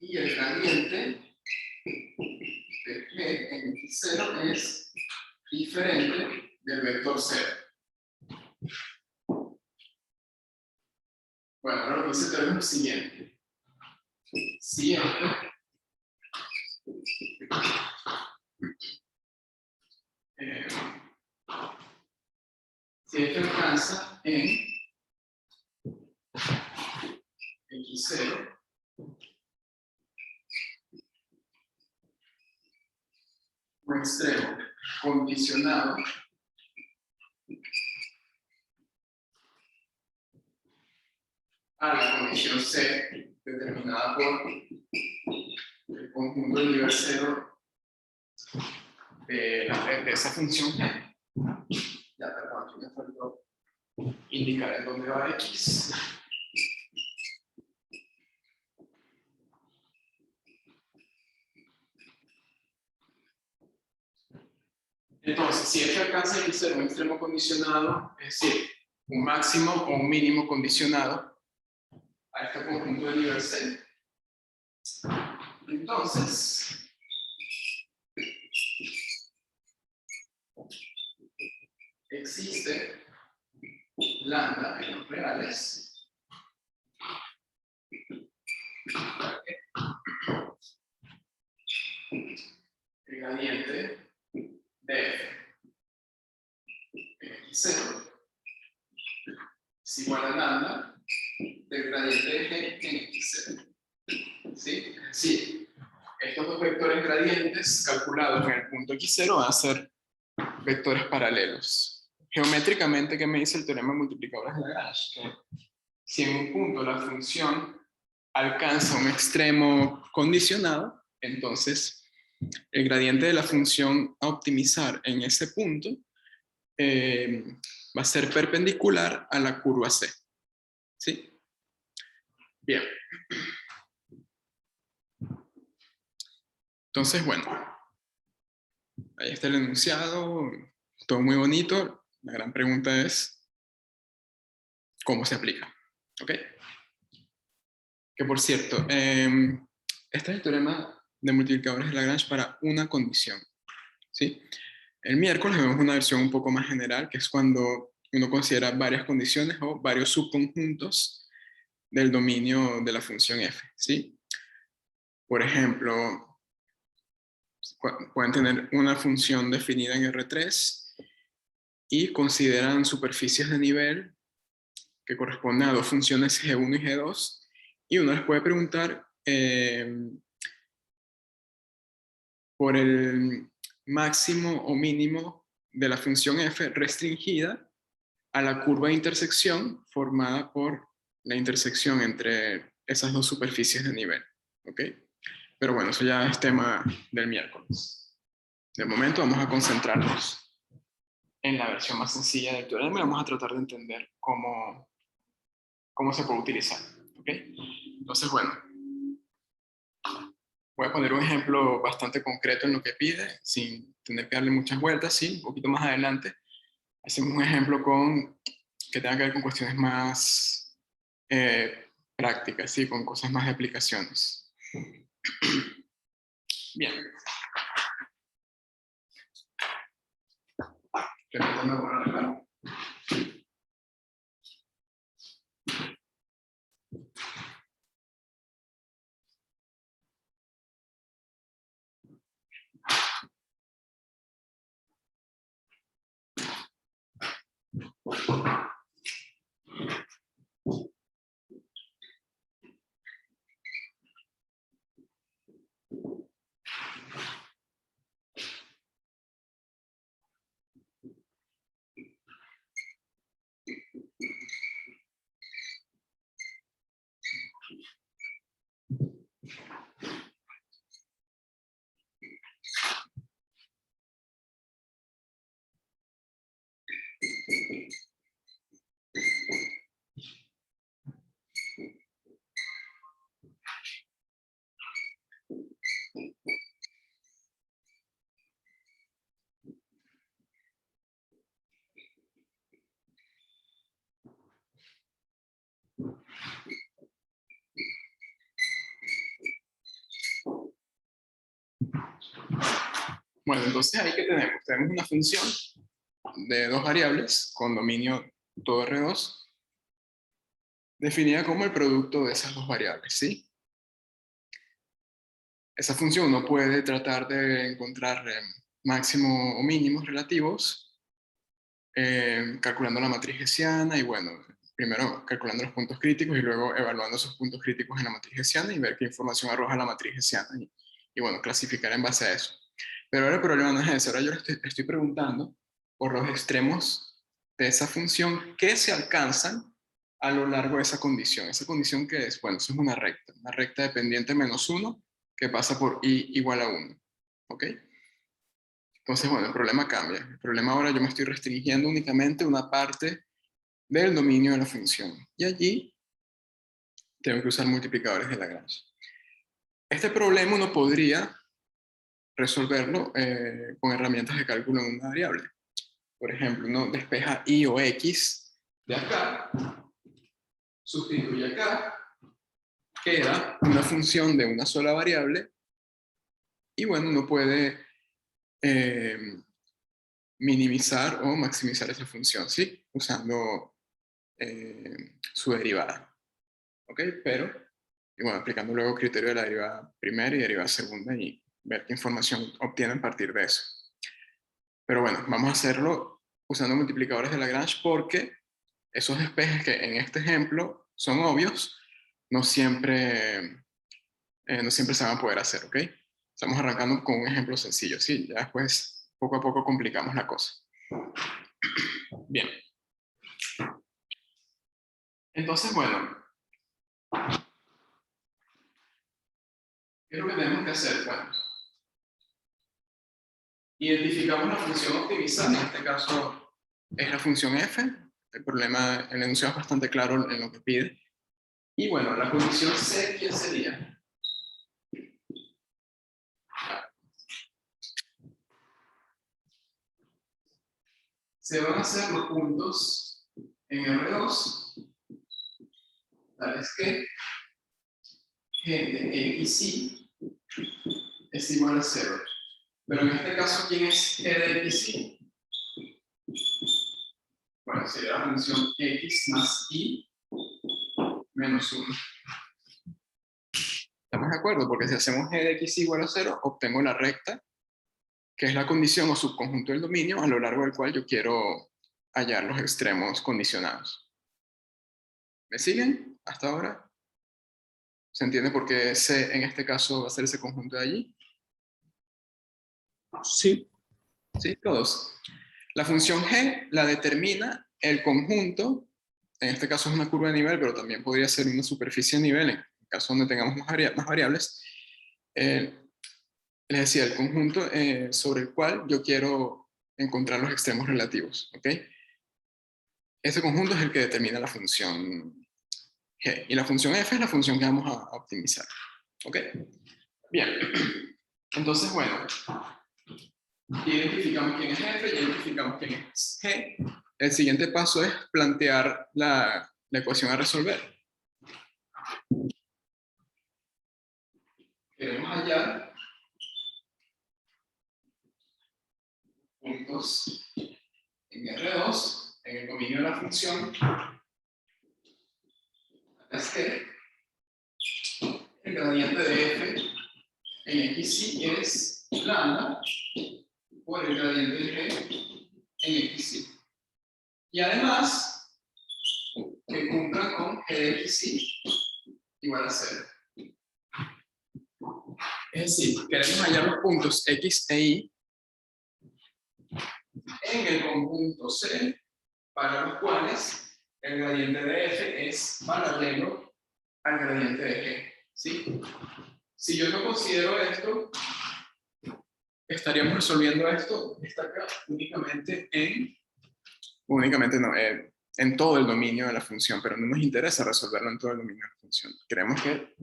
Y el gradiente de G en x0 es diferente del vector 0. Bueno, ahora lo que dice es lo siguiente. Si F alcanza en x0 un extremo condicionado a la condición C determinada por el conjunto de nivel cero de esa función g. Ya, perdón, aquí me faltó indicar en dónde va x. Entonces, si f alcanza x ser un extremo condicionado, es decir, un máximo o un mínimo condicionado a este conjunto de nivel C, entonces existe lambda en los reales el gradiente de f en x0 es igual a lambda del gradiente de g en x0. ¿Sí? Es decir, estos dos vectores gradientes calculados en el punto x0 van a ser vectores paralelos. Geométricamente, ¿qué me dice el teorema de multiplicadores de Lagrange? Que si en un punto la función alcanza un extremo condicionado, entonces el gradiente de la función a optimizar en ese punto va a ser perpendicular a la curva C. ¿Sí? Bien. Entonces, bueno, ahí está el enunciado, todo muy bonito. La gran pregunta es, ¿cómo se aplica? ¿Ok? Que por cierto, este es el teorema de multiplicadores de Lagrange para una condición. ¿Sí? El miércoles vemos una versión un poco más general, que es cuando uno considera varias condiciones o varios subconjuntos del dominio de la función f. ¿Sí? Por ejemplo, pueden tener una función definida en R3 y consideran superficies de nivel que corresponden a dos funciones G1 y G2, y uno les puede preguntar por el máximo o mínimo de la función f restringida a la curva de intersección formada por la intersección entre esas dos superficies de nivel. ¿Ok? Pero bueno, eso ya es tema del miércoles. De momento vamos a concentrarnos en la versión más sencilla del teorema y vamos a tratar de entender cómo se puede utilizar. ¿Ok? Entonces, bueno, voy a poner un ejemplo bastante concreto en lo que pide, sin tener que darle muchas vueltas, ¿sí? Un poquito más adelante hacemos un ejemplo que tenga que ver con cuestiones más prácticas, ¿sí? Con cosas más de aplicaciones. Bien. Repítame, bueno, Bueno, entonces ahí que tenemos. Tenemos una función de dos variables con dominio todo R2 definida como el producto de esas dos variables, ¿sí? Esa función uno puede tratar de encontrar máximos o mínimos relativos calculando la matriz hessiana y bueno, primero calculando los puntos críticos y luego evaluando esos puntos críticos en la matriz hessiana y ver qué información arroja la matriz hessiana y bueno, clasificar en base a eso. Pero ahora el problema no es ese, ahora yo estoy preguntando por los extremos de esa función que se alcanzan a lo largo de esa condición. ¿Esa condición qué es? Bueno, eso es una recta dependiente menos 1 que pasa por i igual a 1. ¿Ok? Entonces, bueno, el problema cambia. El problema ahora yo me estoy restringiendo únicamente una parte del dominio de la función. Y allí tengo que usar multiplicadores de Lagrange. Este problema uno podría resolverlo con herramientas de cálculo en una variable. Por ejemplo, uno despeja y o x de acá, sustituye acá, queda una función de una sola variable, y bueno, uno puede minimizar o maximizar esa función, ¿sí? Usando su derivada. ¿Ok? Pero, y bueno, aplicando luego criterio de la derivada primera y derivada segunda y ver qué información obtienen a partir de eso. Pero bueno, vamos a hacerlo usando multiplicadores de Lagrange porque esos despejes que en este ejemplo son obvios, no siempre se van a poder hacer, ¿ok? Estamos arrancando con un ejemplo sencillo, ¿sí? Ya después, poco a poco, complicamos la cosa. Bien. Entonces, bueno, ¿qué es lo que tenemos que hacer? Bueno, identificamos la función optimizada, en este caso es la función f. El problema, el enunciado es bastante claro en lo que pide. Y bueno, la condición C, ¿qué sería? Se van a hacer los puntos en R2, tales que g de xy es igual a 0. Pero en este caso, ¿quién es g de xy? Bueno, sería la función x más y menos 1. ¿Estamos de acuerdo? Porque si hacemos g de x igual a 0, obtengo la recta, que es la condición o subconjunto del dominio a lo largo del cual yo quiero hallar los extremos condicionados. ¿Me siguen hasta ahora? ¿Se entiende por qué C en este caso va a ser ese conjunto de allí? Sí. ¿Sí? Todos. La función g la determina el conjunto, en este caso es una curva de nivel, pero también podría ser una superficie de nivel, en el caso donde tengamos más variables. Les decía, el conjunto sobre el cual yo quiero encontrar los extremos relativos. ¿Ok? Ese conjunto es el que determina la función g. Y la función f es la función que vamos a optimizar. ¿Ok? Bien. Entonces, bueno, identificamos quién es f, identificamos quién es g. El siguiente paso es plantear la ecuación a resolver. Queremos hallar puntos en R2, en el dominio de la función, es que el gradiente de f en xy es lambda por el gradiente de g en xy. Y además, que cumplan con g de xy igual a 0. Es decir, queremos hallar los puntos x e y en el conjunto C, para los cuales el gradiente de f es paralelo al gradiente de g. ¿Sí? Si yo no considero esto, estaríamos resolviendo esto, está acá, en todo el dominio de la función, pero no nos interesa resolverlo en todo el dominio de la función. Queremos que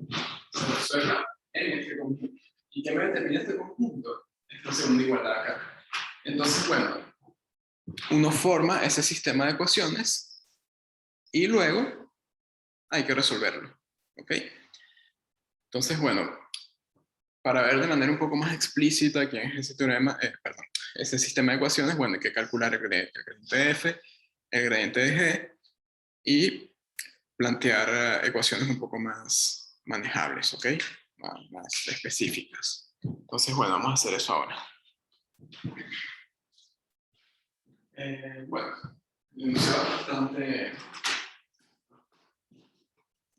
se resuelva en este conjunto. ¿Y qué me determina este conjunto? Esta segunda igualdad acá. Entonces, bueno, uno forma ese sistema de ecuaciones y luego hay que resolverlo. ¿Ok? Entonces, bueno, para ver de manera un poco más explícita quién es ese teorema, ese sistema de ecuaciones, bueno, hay que calcular el gradiente de f, el gradiente de g y plantear ecuaciones un poco más manejables, ¿ok? Más específicas. Entonces, bueno, vamos a hacer eso ahora. Bueno, inicio bastante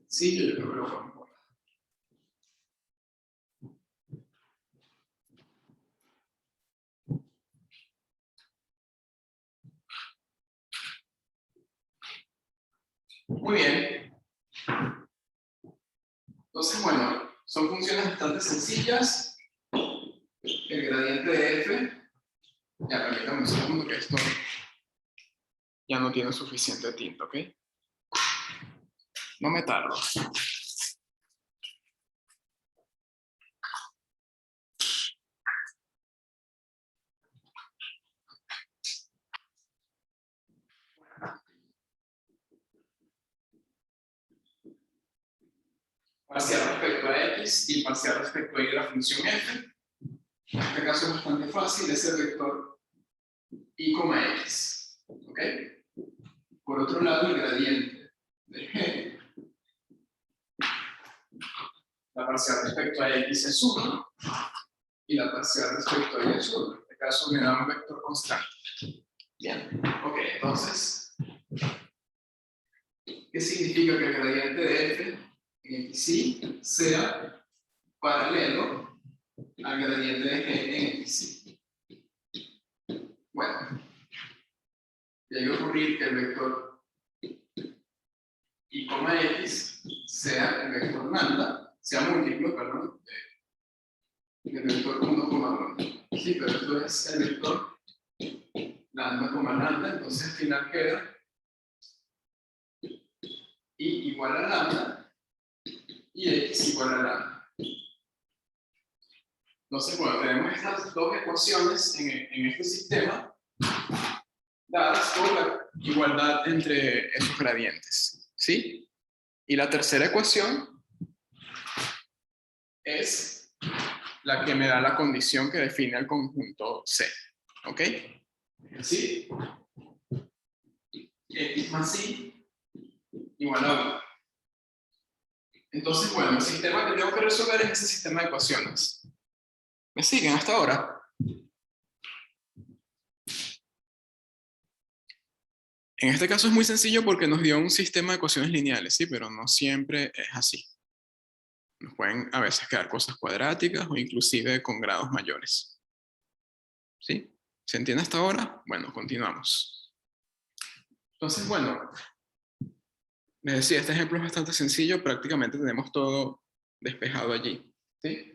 sencillo, yo creo que lo podemos poner. Muy bien. Entonces, bueno, son funciones bastante sencillas. El gradiente de f, ya permítame un segundo que esto ya no tiene suficiente tinta, ¿ok? No me tardo. Parcial respecto a x y parcial respecto a y de la función f. En este caso es bastante fácil, es el vector y, x. ¿Ok? Por otro lado, el gradiente de g, la parcial respecto a x es 1 y la parcial respecto a y es 1. En este caso me da un vector constante. Bien, ok, entonces, ¿qué significa que el gradiente de f en xy sea paralelo al gradiente de g en xy? Bueno, debe ocurrir que el vector y, x sea el vector lambda, sea múltiplo, perdón, del vector 1,1. Sí, pero esto es el vector lambda, lambda, entonces al final queda y igual a lambda y x igual a lambda. Entonces, bueno, tenemos estas dos ecuaciones en este sistema dadas por la igualdad entre esos gradientes, ¿sí? Y la tercera ecuación es la que me da la condición que define el conjunto C, ¿ok? ¿Sí? X más Y igual a 1. Entonces, bueno, el sistema que tengo que resolver es ese sistema de ecuaciones. ¿Me siguen hasta ahora? En este caso es muy sencillo porque nos dio un sistema de ecuaciones lineales, ¿sí? Pero no siempre es así. Nos pueden a veces quedar cosas cuadráticas o inclusive con grados mayores. ¿Sí? ¿Se entiende hasta ahora? Bueno, continuamos. Entonces, bueno, les decía, este ejemplo es bastante sencillo, prácticamente tenemos todo despejado allí. ¿Sí?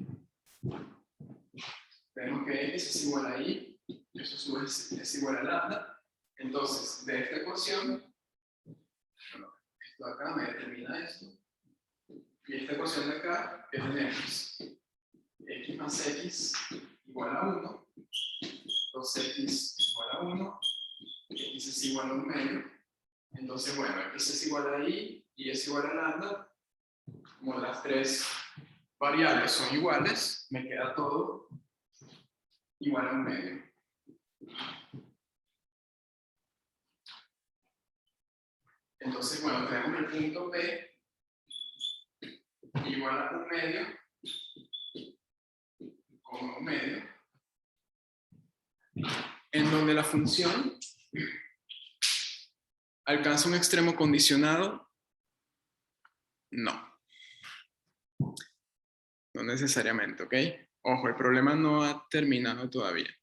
Vemos que x es igual a y, eso es igual a lambda. Entonces, de esta ecuación, bueno, esto de acá me determina esto. Y esta ecuación de acá, que tenemos x más x igual a 1, 2x igual a 1, x es igual a 1 medio. Entonces, bueno, x es igual a y es igual a lambda. Como las tres variables son iguales, me queda todo igual a 1 medio. Entonces, bueno, tenemos el punto P igual a 1 medio, como 1 medio, en donde la función alcanza un extremo condicionado. No. No necesariamente, ¿ok? Ojo, el problema no ha terminado todavía.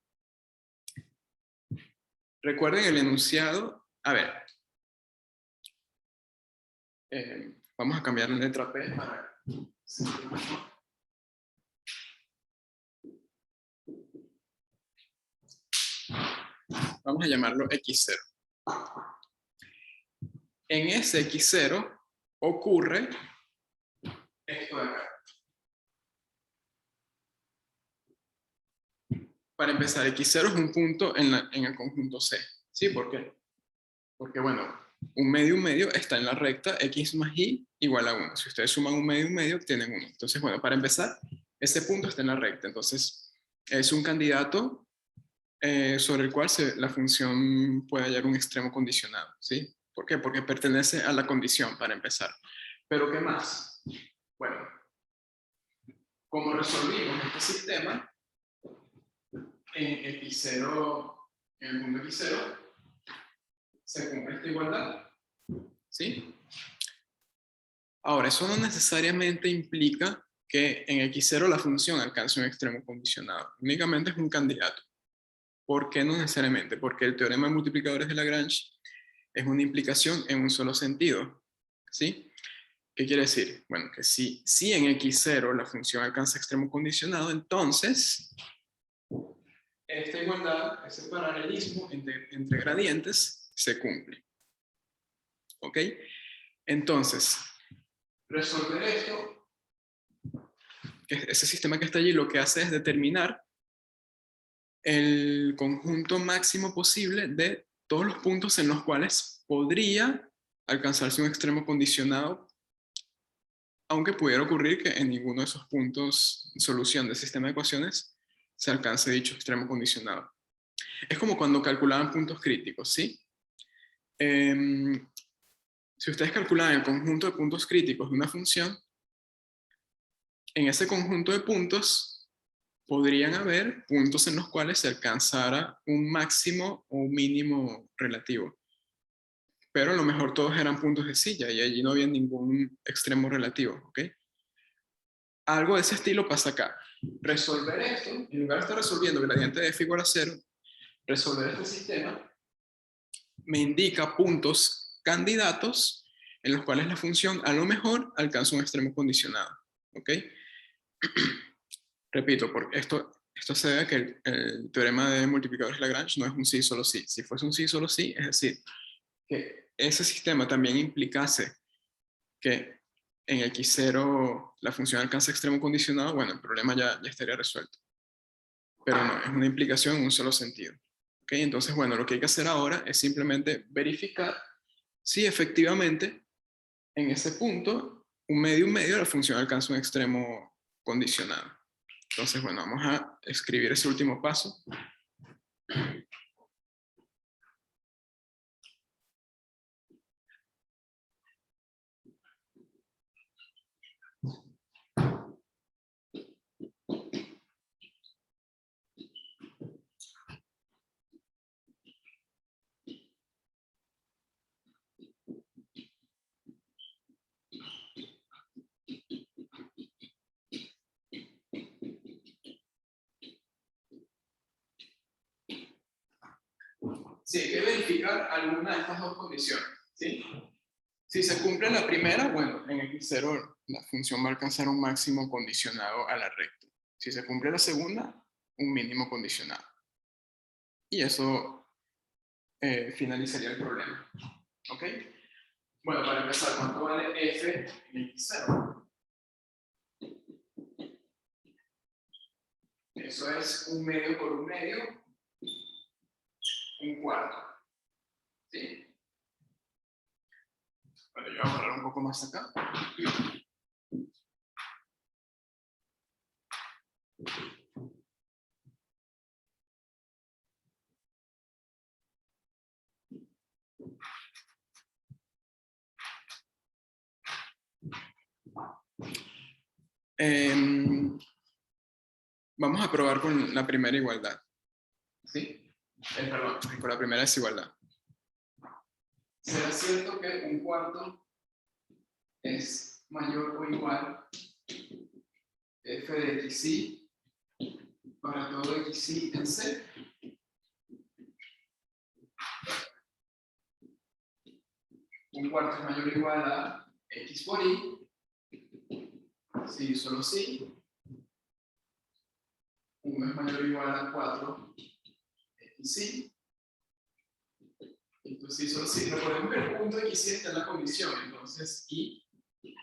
Recuerden el enunciado. A ver. Vamos a cambiar la letra P para... Vamos a llamarlo X0. En ese X0 ocurre esto de acá. Para empezar, X0 es un punto en el conjunto C. ¿Sí? ¿Por qué? Porque, bueno, un medio está en la recta X más Y igual a 1. Si ustedes suman un medio, obtienen 1. Entonces, bueno, para empezar, ese punto está en la recta. Entonces, es un candidato sobre el cual la función puede hallar un extremo condicionado. ¿Sí? ¿Por qué? Porque pertenece a la condición, para empezar. ¿Pero qué más? Bueno, como resolvimos este sistema, en X0, en el punto X0, se cumple esta igualdad. ¿Sí? Ahora, eso no necesariamente implica que en X0 la función alcance un extremo condicionado. Únicamente es un candidato. ¿Por qué no necesariamente? Porque el teorema de multiplicadores de Lagrange es una implicación en un solo sentido. ¿sí? ¿Qué quiere decir? Bueno, que si en x0 la función alcanza extremo condicionado, entonces esta igualdad, ese paralelismo entre gradientes se cumple. ¿Ok? Entonces, resolver esto, ese sistema que está allí, lo que hace es determinar el conjunto máximo posible de todos los puntos en los cuales podría alcanzarse un extremo condicionado, aunque pudiera ocurrir que en ninguno de esos puntos, solución del sistema de ecuaciones, se alcance dicho extremo condicionado. Es como cuando calculaban puntos críticos, ¿sí? Si ustedes calculan el conjunto de puntos críticos de una función, en ese conjunto de puntos podrían haber puntos en los cuales se alcanzara un máximo o un mínimo relativo. Pero a lo mejor todos eran puntos de silla y allí no había ningún extremo relativo, ¿ok? Algo de ese estilo pasa acá. Resolver esto, en lugar de estar resolviendo gradiente de f igual a 0, resolver este sistema me indica puntos candidatos en los cuales la función a lo mejor alcanza un extremo condicionado, ¿ok? Repito, porque esto se debe a que el teorema de multiplicadores Lagrange no es un sí, solo sí. Si fuese un sí, solo sí, es decir, que ese sistema también implicase que en x0 la función alcanza extremo condicionado, bueno, el problema ya estaría resuelto. Pero no, es una implicación en un solo sentido. ¿Ok? Entonces, bueno, lo que hay que hacer ahora es simplemente verificar si efectivamente en ese punto, un medio, la función alcanza un extremo condicionado. Entonces, bueno, vamos a escribir ese último paso. Sí, hay que verificar alguna de estas dos condiciones, ¿sí? Si se cumple la primera, bueno, en x0 la función va a alcanzar un máximo condicionado a la recta. Si se cumple la segunda, un mínimo condicionado. Y eso finalizaría el problema. ¿Ok? Bueno, para empezar, ¿cuánto vale f en x0? Eso es un medio por un medio, un cuarto. ¿Sí? Bueno, yo voy a borrar un poco más acá. Vamos a probar con la primera igualdad. ¿Sí? Perdón, con la primera desigualdad. ¿Será cierto que un cuarto es mayor o igual f de xy para todo xy en C? Un cuarto es mayor o igual a x por y, si solo si. 1 es mayor o igual a 4 xy. Entonces, si solo si, pero podemos ver el punto xy está en la condición, entonces y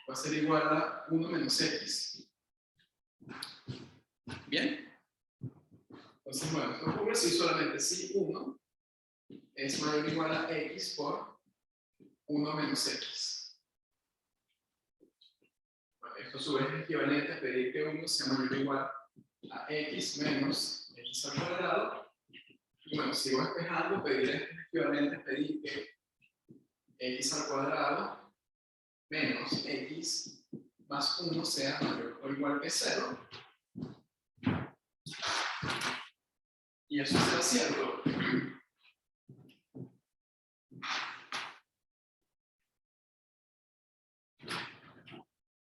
va a ser igual a 1 menos x. ¿Bien? Entonces, bueno, esto ocurre si solamente si 1 es mayor o igual a x por 1 menos x. Bueno, esto a su vez es equivalente a pedir que 1 sea mayor o igual a x menos x al cuadrado. Y bueno, sigo despejando, pedir esto es equivalente a pedir que x al cuadrado menos x más 1 sea mayor o igual que 0. Y eso será cierto.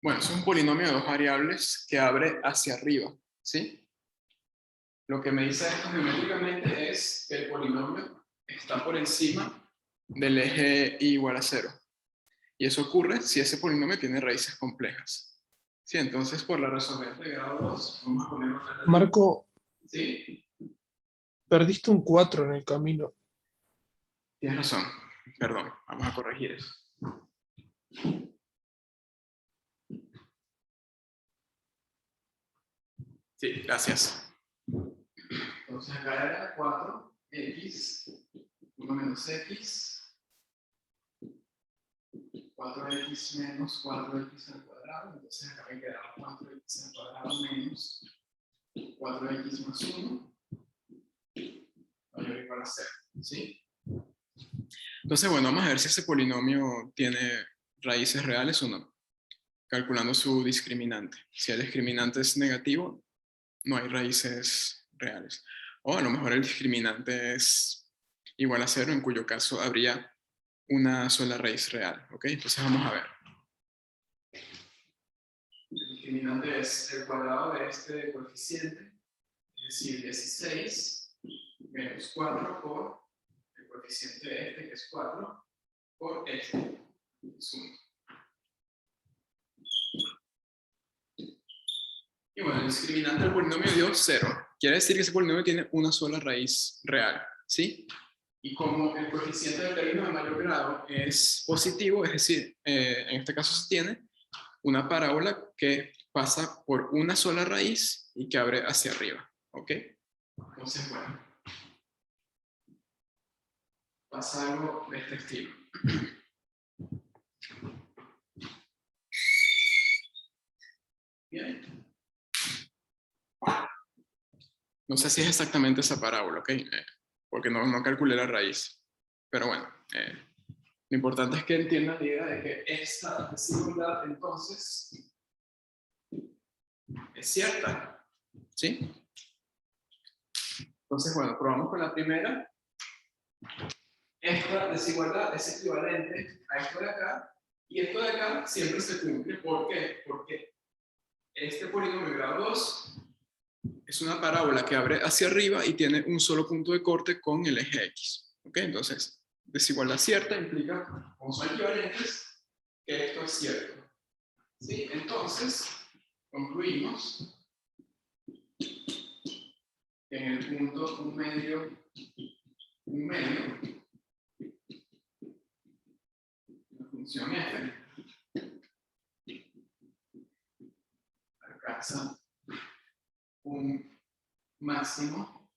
Bueno, es un polinomio de dos variables que abre hacia arriba, ¿sí? Lo que me dice esto geométricamente es que el polinomio está por encima del eje y igual a 0. Y eso ocurre si ese polinomio tiene raíces complejas. Sí, entonces por la resolvente de grado 2, vamos a poner otra. Marco, Sí, perdiste un 4 en el camino. tienes razón. Perdón, vamos a corregir eso. Sí, gracias. Entonces acá era 4x, 1 menos x, 4x menos 4x al cuadrado. Entonces acá me quedaba 4x al cuadrado menos 4x más 1 mayor o igual a 0. ¿Sí? Entonces, bueno, vamos a ver si ese polinomio tiene raíces reales o no, calculando su discriminante. Si el discriminante es negativo, no hay raíces reales. O a lo mejor el discriminante es igual a 0, en cuyo caso habría una sola raíz real. ¿Ok? Entonces vamos a ver. El discriminante es el cuadrado de este coeficiente, es decir, 16 menos 4 por el coeficiente de este, que es 4, por este, que es 1. Y bueno, el discriminante del polinomio dio 0. Quiere decir que ese polinomio tiene una sola raíz real, ¿sí? Y como el coeficiente del término de mayor grado es positivo, es decir, en este caso se tiene una parábola que pasa por una sola raíz y que abre hacia arriba, ¿ok? Entonces, bueno, pasa algo de este estilo. Bien. No sé si es exactamente esa parábola, ¿ok? Porque no calculé la raíz. Pero bueno, lo importante es que entiendan la idea de que esta desigualdad entonces es cierta, ¿sí? Entonces, bueno, probamos con la primera. Esta desigualdad es equivalente a esto de acá, y esto de acá siempre se cumple. ¿Por qué? Porque este polinomio de grado 2 es una parábola que abre hacia arriba y tiene un solo punto de corte con el eje X. ¿Ok? Entonces, desigualdad cierta implica, como son equivalentes, que esto es cierto. ¿Sí? Entonces, concluimos que en el punto un medio, la función f alcanza un máximo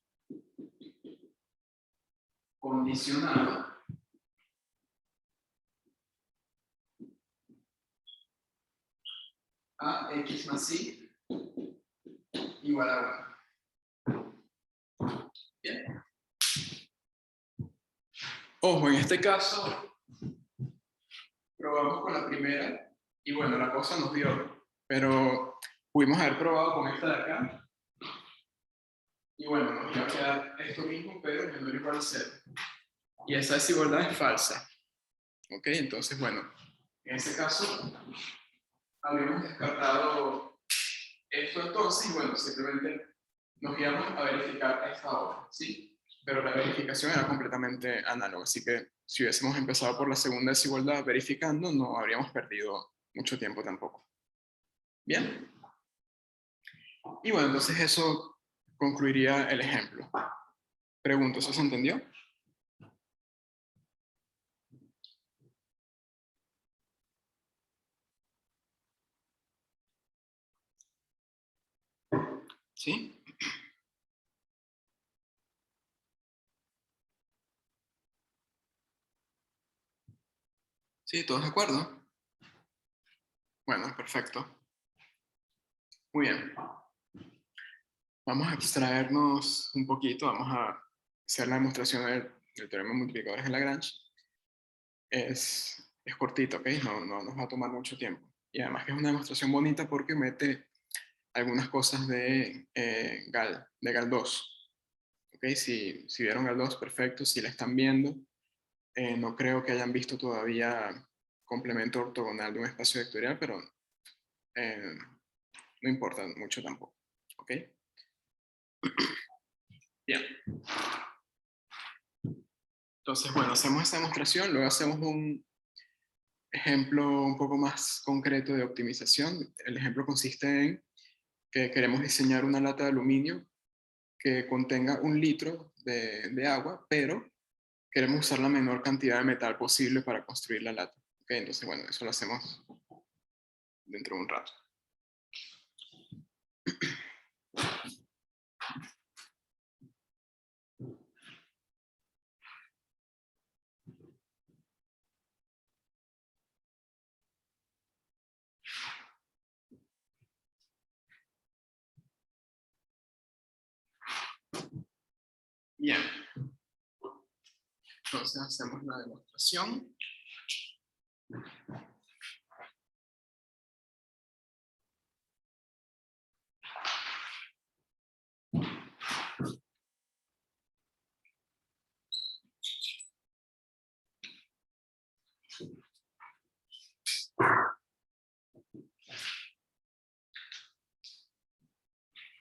condicionado a x más y igual a 1. Bien. Ojo, en este caso, probamos con la primera y bueno, la cosa nos dio, pero pudimos haber probado con esta de acá y bueno, nos iba a quedar esto mismo, pero menor o igual a 0. Y esa desigualdad es falsa. ¿Ok? Entonces, bueno, en ese caso, habríamos descartado esto entonces y bueno, simplemente nos íbamos a verificar esta otra, ¿sí? Pero la verificación era completamente análoga, así que si hubiésemos empezado por la segunda desigualdad verificando, no habríamos perdido mucho tiempo tampoco. Bien. Y bueno, entonces eso concluiría el ejemplo. Pregunto, ¿eso se entendió? ¿Sí? ¿Sí? ¿Todos de acuerdo? Bueno, perfecto. Muy bien. Vamos a abstraernos un poquito, vamos a hacer la demostración del teorema de multiplicadores de Lagrange. Es cortito, ¿ok? No nos va a tomar mucho tiempo. Y además que es una demostración bonita porque mete algunas cosas de GAL 2. ¿Ok? Si vieron GAL 2, perfecto. Si la están viendo, no creo que hayan visto todavía complemento ortogonal de un espacio vectorial, pero no importa mucho tampoco. ¿Ok? Bien. Entonces, bueno, hacemos esta demostración, luego hacemos un ejemplo un poco más concreto de optimización. El ejemplo consiste en que queremos diseñar una lata de aluminio que contenga 1 litro de agua, pero queremos usar la menor cantidad de metal posible para construir la lata. ¿Okay? Entonces, bueno, eso lo hacemos dentro de un rato. Bien. Entonces hacemos la demostración.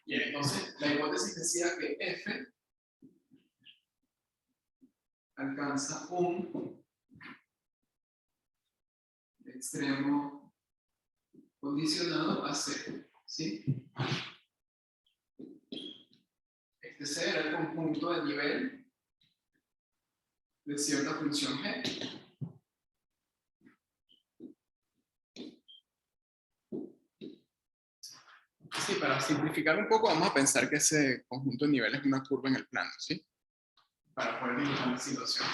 Bien, entonces la hipótesis decía que F alcanza un extremo condicionado a C, ¿sí? Este C era el conjunto de nivel de cierta función G. Sí, para simplificar un poco, vamos a pensar que ese conjunto de niveles es una curva en el plano, ¿sí? Para poder dibujar la situación.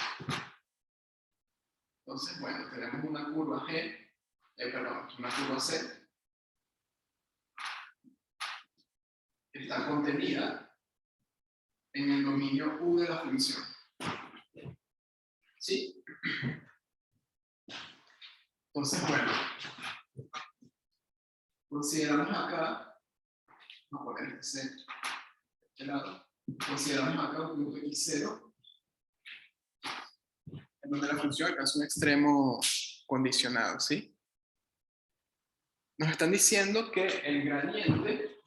Entonces, bueno, tenemos una curva G, perdón, una curva C, que está contenida en el dominio U de la función. ¿Sí? Entonces, bueno, consideramos acá, vamos a poner este C de este lado, consideramos acá un punto X0, en donde la función alcanza un extremo condicionado, ¿sí? Nos están diciendo que el gradiente,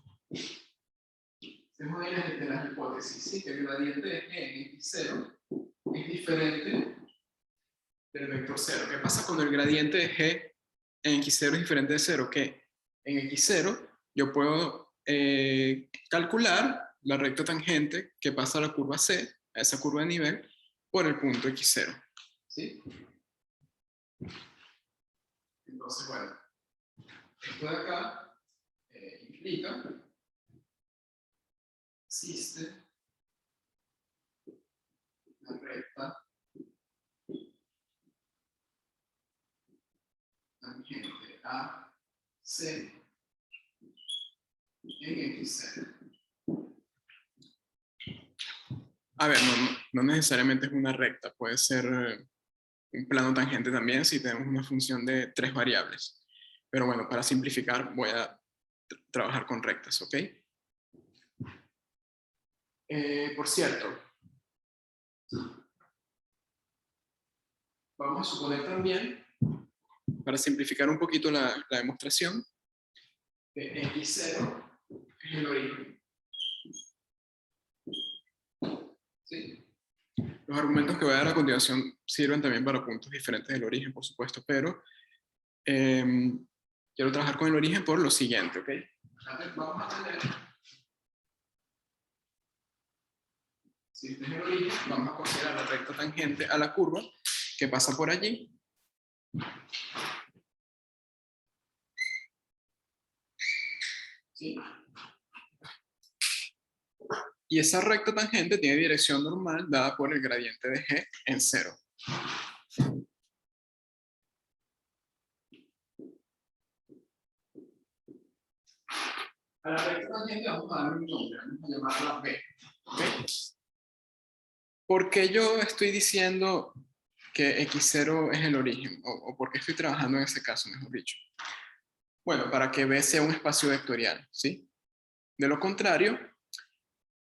tenemos ahí de las hipótesis, ¿sí? Que el gradiente de G en X0 es diferente del vector 0. ¿Qué pasa cuando el gradiente de G en X0 es diferente de 0? Que en X0 yo puedo calcular la recta tangente que pasa a la curva C, a esa curva de nivel, por el punto X0. ¿Sí? Entonces, bueno, esto de acá implica que existe una recta tangente a C en X0. A ver, no necesariamente es una recta, puede ser un plano tangente también si tenemos una función de 3 variables. Pero bueno, para simplificar voy a trabajar con rectas, ¿ok? Por cierto, vamos a suponer también, para simplificar un poquito la demostración, que X0 es el origen. ¿Sí? Los argumentos que voy a dar a continuación sirven también para puntos diferentes del origen, por supuesto, pero quiero trabajar con el origen por lo siguiente, ¿ok? Vamos a tener, si este es el origen, vamos a considerar la recta tangente a la curva que pasa por allí. ¿Sí? Y esa recta tangente tiene dirección normal dada por el gradiente de G en 0. A la recta tangente vamos a darle un nombre, vamos a llamarla B. ¿Okay? ¿Por qué yo estoy diciendo que X0 es el origen? ¿O por qué estoy trabajando en ese caso, mejor dicho? Bueno, para que B sea un espacio vectorial, ¿sí? De lo contrario,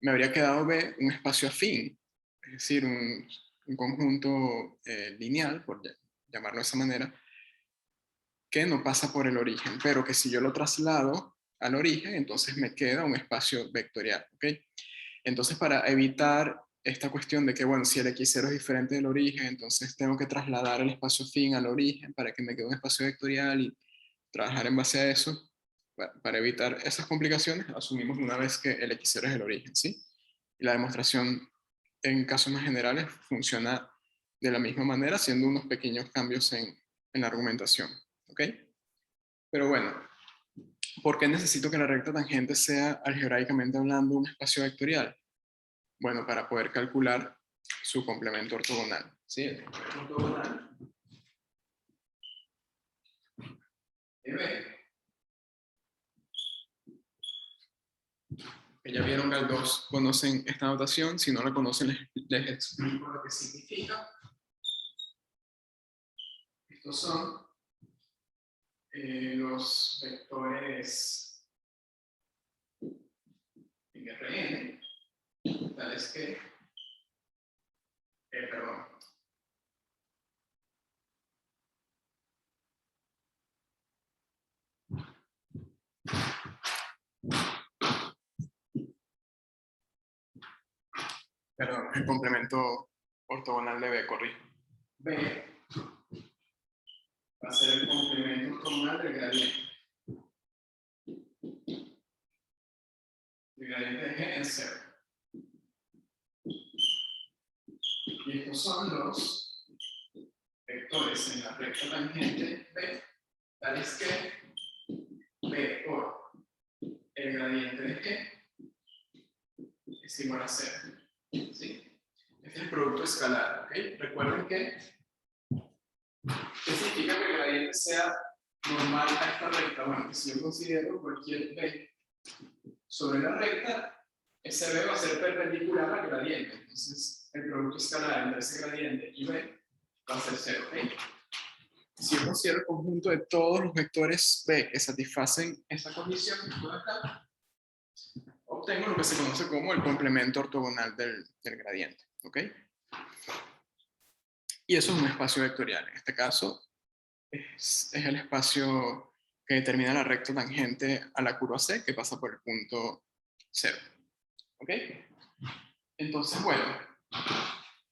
me habría quedado B un espacio afín, es decir, un conjunto lineal, por llamarlo de esa manera, que no pasa por el origen, pero que si yo lo traslado al origen, entonces me queda un espacio vectorial, ¿ok? Entonces, para evitar esta cuestión de que, bueno, si el x0 es diferente del origen, entonces tengo que trasladar el espacio fin al origen para que me quede un espacio vectorial y trabajar en base a eso. Para evitar esas complicaciones, asumimos una vez que el x0 es el origen, ¿sí? Y la demostración en casos más generales funciona de la misma manera, haciendo unos pequeños cambios en la argumentación, ¿ok? Pero bueno, ¿por qué necesito que la recta tangente sea, algebraicamente hablando, un espacio vectorial? Bueno, para poder calcular su complemento ortogonal, ¿sí? El complemento ortogonal de B, que ya vieron que al 2 conocen esta notación, si no la conocen les explico lo que significa. Estos son los vectores en Rn, tales que, perdón, el complemento ortogonal de B, corrijo. B va a ser el complemento ortogonal del gradiente. El gradiente de G en 0. Y estos son los vectores en la recta tangente B, tales que B por el gradiente de G es igual a 0. ¿Sí? Este es el producto escalar, ¿ok? Recuerden que ¿qué significa que el gradiente sea normal a esta recta? Bueno, que si yo considero cualquier B sobre la recta, ese B va a ser perpendicular al gradiente. Entonces, el producto escalar entre ese gradiente y B va a ser 0, ¿ok? Si yo considero el conjunto de todos los vectores B que satisfacen esta condición, obtengo lo que se conoce como el complemento ortogonal del gradiente, ¿ok? Y eso es un espacio vectorial. En este caso, es el espacio que determina la recta tangente a la curva C, que pasa por el punto 0. ¿Ok? Entonces, bueno,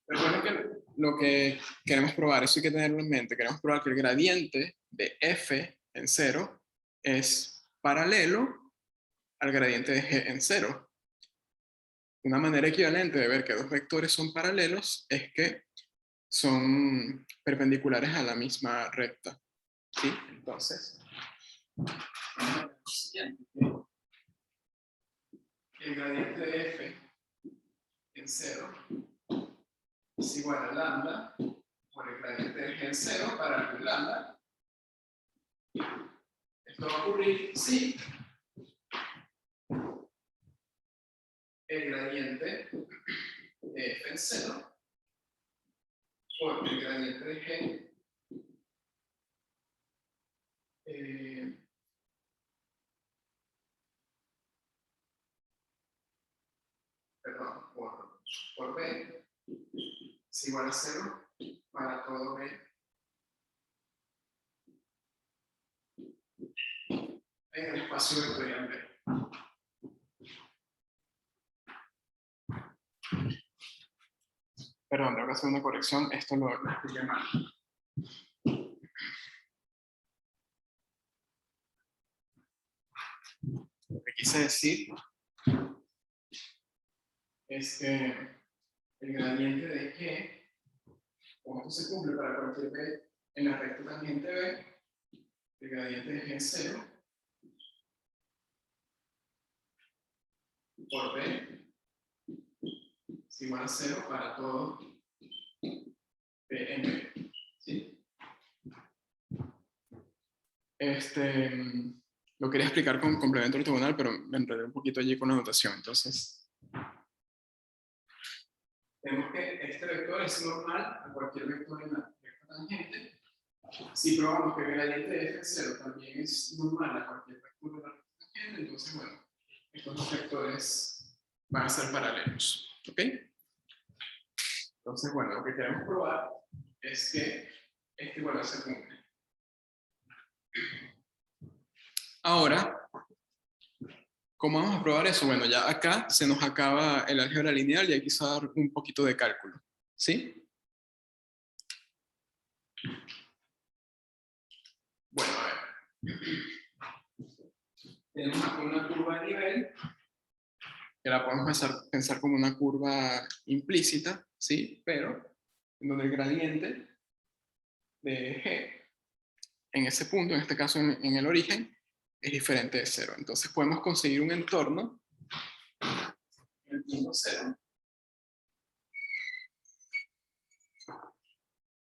recuerden que lo que queremos probar, eso hay que tenerlo en mente, queremos probar que el gradiente de F en 0 es paralelo al gradiente de G en 0. Una manera equivalente de ver que dos vectores son paralelos es que son perpendiculares a la misma recta. ¿Sí? Entonces, el gradiente de F en 0 es igual a lambda por el gradiente de G en 0 para el lambda. Esto va a ocurrir si el gradiente de F en 0 por el gradiente de G por B es igual a 0 para todo B en el espacio vectorial B. Perdón, tengo que hacer una corrección, esto lo expliqué mal. Lo que quise decir es que el gradiente de G, como esto se cumple para cualquier B en la recta tangente B, el gradiente de G es 0 por B es igual a 0 para todo B en B. ¿Sí? Lo quería explicar con complemento ortogonal, pero me enredé un poquito allí con la notación. Entonces, tenemos que este vector es normal a cualquier vector en la recta tangente. Si probamos que el gradiente de F0 también es normal a cualquier vector en la recta tangente, entonces, bueno, estos dos vectores van a ser paralelos. ¿Ok? Entonces, bueno, lo que queremos probar es que este igual se cumple. Ahora, ¿Cómo vamos a probar eso? Bueno, ya acá se nos acaba el álgebra lineal y hay que usar un poquito de cálculo, ¿sí? Bueno, a ver. Tenemos aquí una curva de nivel, que la podemos pensar como una curva implícita, ¿sí? Pero en donde el gradiente de G, en ese punto, en este caso en el origen, es diferente de cero. Entonces podemos conseguir un entorno en el punto cero,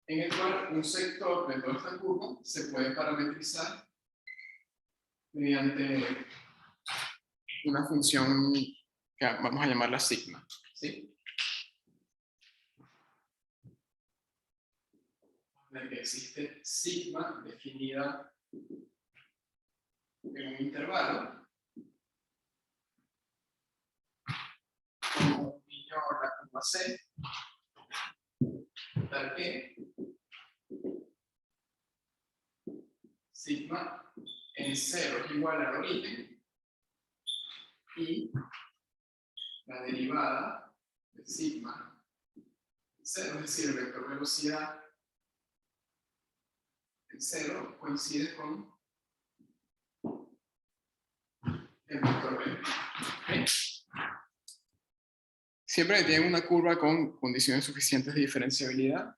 en el cual un sector de toda esta curva se puede parametrizar mediante una función que vamos a llamarla sigma, ¿sí? En la que existe sigma definida en un intervalo, como niño la curva C, tal que sigma en cero es igual al origen y la derivada de sigma en cero, es decir, el vector velocidad en cero coincide con el vector B. ¿Okay? Siempre que tienen una curva con condiciones suficientes de diferenciabilidad,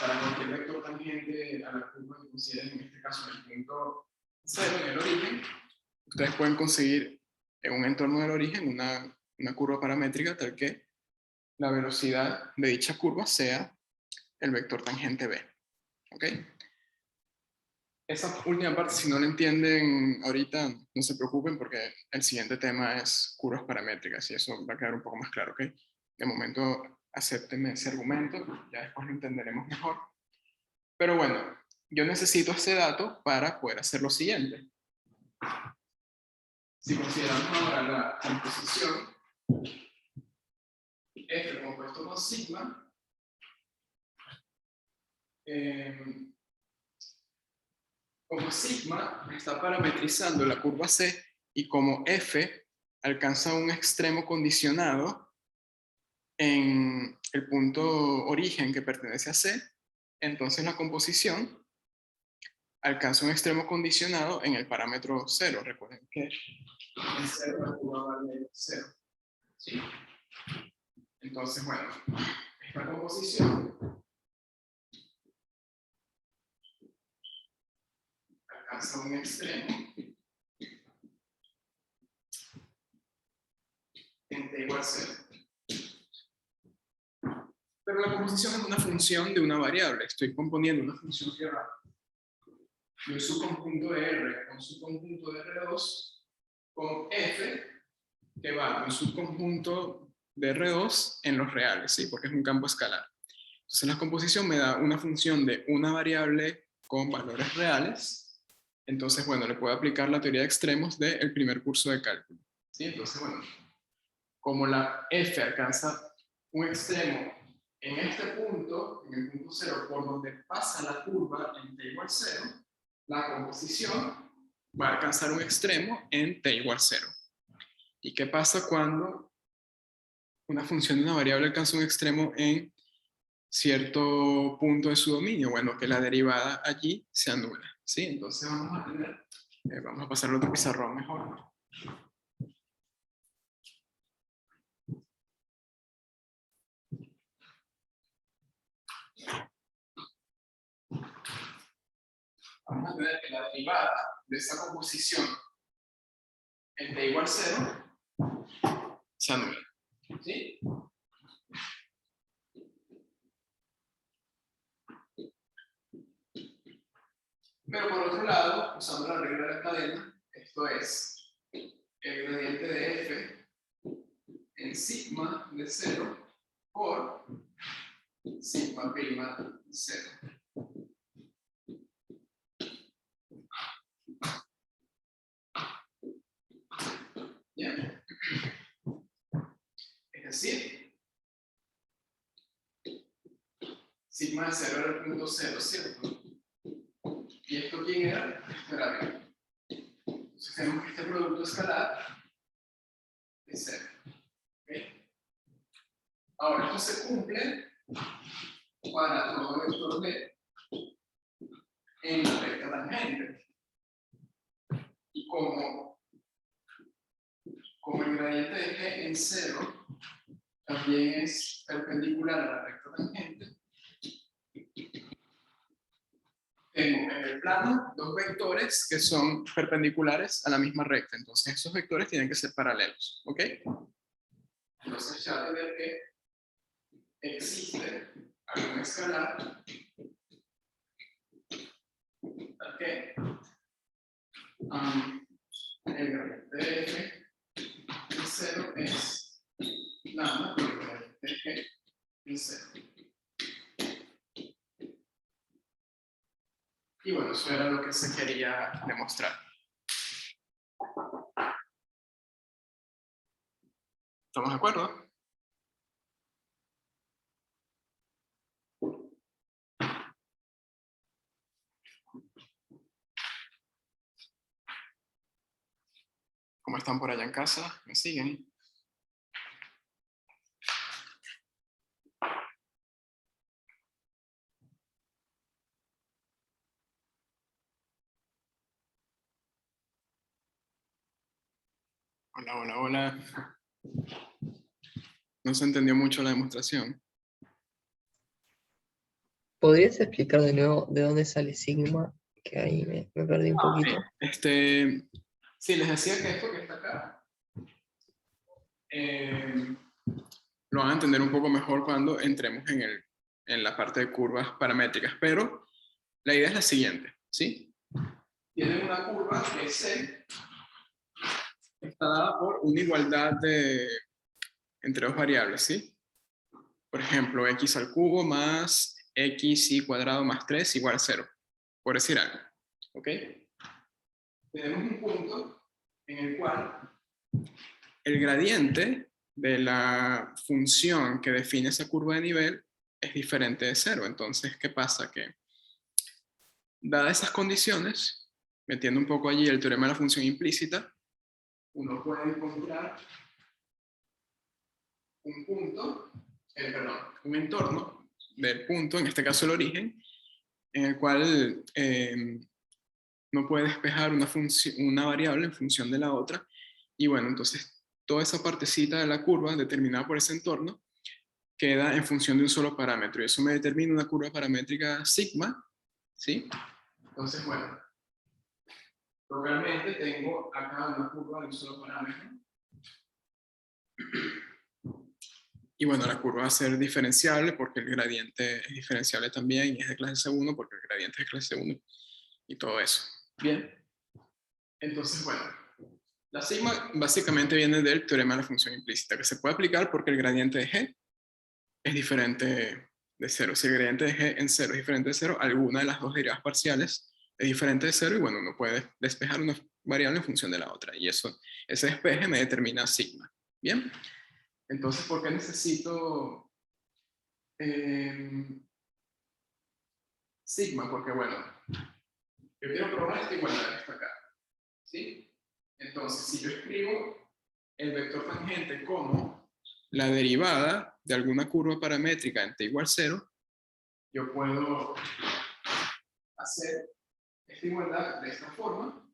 para cualquier vector tangente a la curva que consideren, en este caso en el punto cero, en el origen, ustedes pueden conseguir en un entorno del origen una curva paramétrica tal que la velocidad de dicha curva sea el vector tangente B. ¿Ok? Esa última parte, si no la entienden ahorita, no se preocupen porque el siguiente tema es curvas paramétricas y eso va a quedar un poco más claro, ¿ok? De momento, acéptenme ese argumento, ya después lo entenderemos mejor. Pero bueno, yo necesito este dato para poder hacer lo siguiente. Si consideramos ahora la composición F compuesto con sigma, como sigma está parametrizando la curva C y como F alcanza un extremo condicionado en el punto origen que pertenece a C, entonces la composición alcanza un extremo condicionado en el parámetro 0. Recuerden que en 0 la curva vale 0. ¿Sí? Entonces, bueno, esta composición alcanza un extremo en t igual a 0. Pero la composición es una función de una variable. Estoy componiendo una función que va de un subconjunto de R con subconjunto de R2 con F que va de un subconjunto de R2 en los reales, ¿sí? Porque es un campo escalar. Entonces la composición me da una función de una variable con valores reales. Entonces, bueno, le puedo aplicar la teoría de extremos del primer curso de cálculo, ¿sí? Entonces, bueno, como la F alcanza un extremo en este punto, en el punto 0, por donde pasa la curva en t igual 0, la composición va a alcanzar un extremo en t igual 0. ¿Y qué pasa cuando una función de una variable alcanza un extremo en cierto punto de su dominio? Bueno, que la derivada allí se anula, ¿sí? Entonces vamos a tener, vamos a pasar al otro pizarrón mejor. Vamos a tener que la derivada de esa composición en t igual 0 se anula, ¿sí? Pero por otro lado, usando la regla de la cadena, esto es el gradiente de f en sigma de 0 por sigma prima de 0. ¿Bien? Es decir, sigma de 0 era el punto 0, ¿cierto? ¿Y esto quién era? Esto era B. Entonces tenemos que este producto escalar es 0. ¿Okay? Ahora, esto se cumple para todo vector B en la recta tangente. Y como el gradiente de G en 0 también es perpendicular a la recta tangente, tengo en el plano dos vectores que son perpendiculares a la misma recta. Entonces, esos vectores tienen que ser paralelos. ¿Ok? Entonces, ya de ver que existe algún escalar. ¿Ok? El gradiente de F en 0 es lambda por el gradiente de G en 0. Y bueno, eso era lo que se quería demostrar. ¿Estamos de acuerdo? ¿Cómo están por allá en casa? ¿Me siguen? Hola, hola, hola. No se entendió mucho la demostración. ¿Podrías explicar de nuevo de dónde sale sigma? Que ahí me perdí un poquito. Sí, les decía que esto que está acá lo van a entender un poco mejor cuando entremos en la parte de curvas paramétricas, pero la idea es la siguiente, ¿sí? Tienen una curva que C está dada por una igualdad entre dos variables, ¿sí? Por ejemplo, x al cubo más xy cuadrado más 3 igual a 0, por decir algo, ¿ok? Tenemos un punto en el cual el gradiente de la función que define esa curva de nivel es diferente de 0. Entonces, ¿qué pasa? Que dadas esas condiciones, metiendo un poco allí el teorema de la función implícita, uno puede encontrar un punto, un entorno del punto, en este caso el origen, en el cual no puede despejar una variable en función de la otra. Y bueno, entonces toda esa partecita de la curva determinada por ese entorno queda en función de un solo parámetro. Y eso me determina una curva paramétrica sigma, ¿sí? Entonces, bueno, localmente tengo acá una curva de un solo parámetro. Y bueno, la curva va a ser diferenciable porque el gradiente es diferenciable también y es de clase 1 porque el gradiente es de clase 1 y todo eso. Bien. Entonces, bueno, la sigma básicamente viene del teorema de la función implícita que se puede aplicar porque el gradiente de G es diferente de 0. Si el gradiente de G en 0 es diferente de 0, alguna de las dos derivadas parciales es diferente de 0 y bueno, uno puede despejar una variable en función de la otra. Y ese despeje me determina sigma. Bien. Entonces, ¿por qué necesito sigma? Porque bueno, yo quiero probar esta igualdad que está acá. ¿Sí? Entonces, si yo escribo el vector tangente como la derivada de alguna curva paramétrica en t igual 0, yo puedo hacer esta igualdad de esta forma,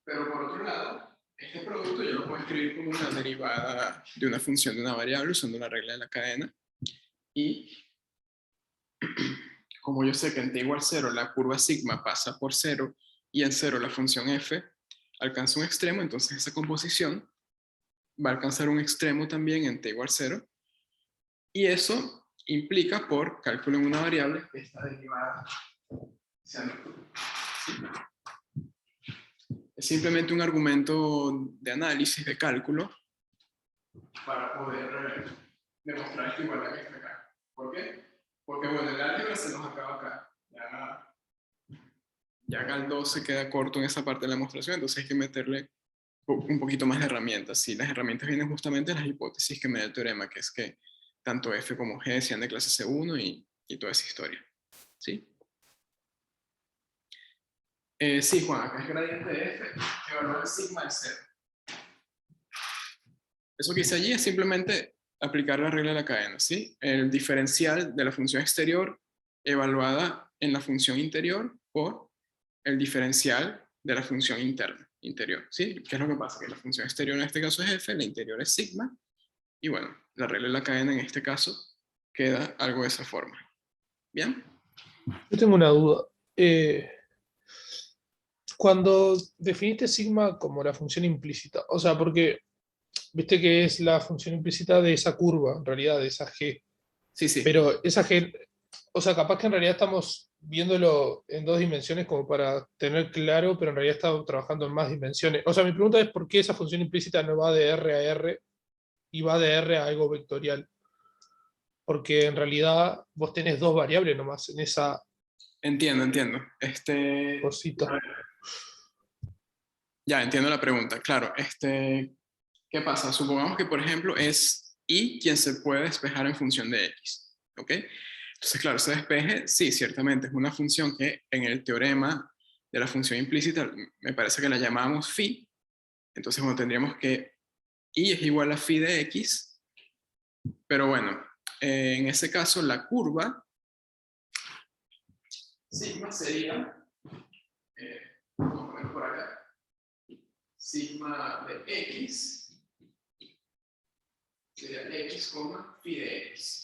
pero por otro lado, este producto yo lo puedo escribir como una derivada de una función de una variable usando la regla de la cadena. Y como yo sé que en t igual 0 la curva sigma pasa por 0 y en 0 la función f alcanza un extremo, entonces esa composición va a alcanzar un extremo también en t igual 0. Y eso implica por cálculo en una variable que esta derivada sea nula. ¿Sí? Es simplemente un argumento de análisis, de cálculo, para poder demostrar esta igualdad que está acá. ¿Por qué? Porque bueno, el álgebra se nos acaba acá. Ya Galdós se queda corto en esa parte de la demostración, entonces hay que meterle un poquito más de herramientas. Sí, las herramientas vienen justamente en las hipótesis que me da el teorema, que es que tanto F como G sean de clase C1 y toda esa historia. ¿Sí? Sí, Juan, acá es gradiente de F, que valor de sigma es 0. Eso que hice allí es simplemente aplicar la regla de la cadena, ¿sí? El diferencial de la función exterior evaluada en la función interior por el diferencial de la función interna, interior, ¿sí? ¿Qué es lo que pasa? Que la función exterior en este caso es f, la interior es sigma, y bueno, la regla de la cadena en este caso queda algo de esa forma. ¿Bien? Yo tengo una duda. Cuando definiste sigma como la función implícita, o sea, porque viste que es la función implícita de esa curva, en realidad, de esa g, Sí, sí. pero esa g, o sea, capaz que en realidad estamos viéndolo en dos dimensiones como para tener claro, pero en realidad estamos trabajando en más dimensiones. O sea, mi pregunta es por qué esa función implícita no va de R a R y va de R a algo vectorial. Porque en realidad vos tenés dos variables nomás en esa Entiendo, entiendo. A cosita. ver, ya entiendo la pregunta. Claro, ¿qué pasa? Supongamos que, por ejemplo, es y quien se puede despejar en función de x, ¿ok? Entonces, claro, ese despeje, sí, ciertamente es una función que en el teorema de la función implícita me parece que la llamamos phi. Entonces, bueno, tendríamos que y es igual a phi de x, pero bueno, en ese caso la curva sigma sería, vamos a poner por acá, sigma de x sería x, phi de x.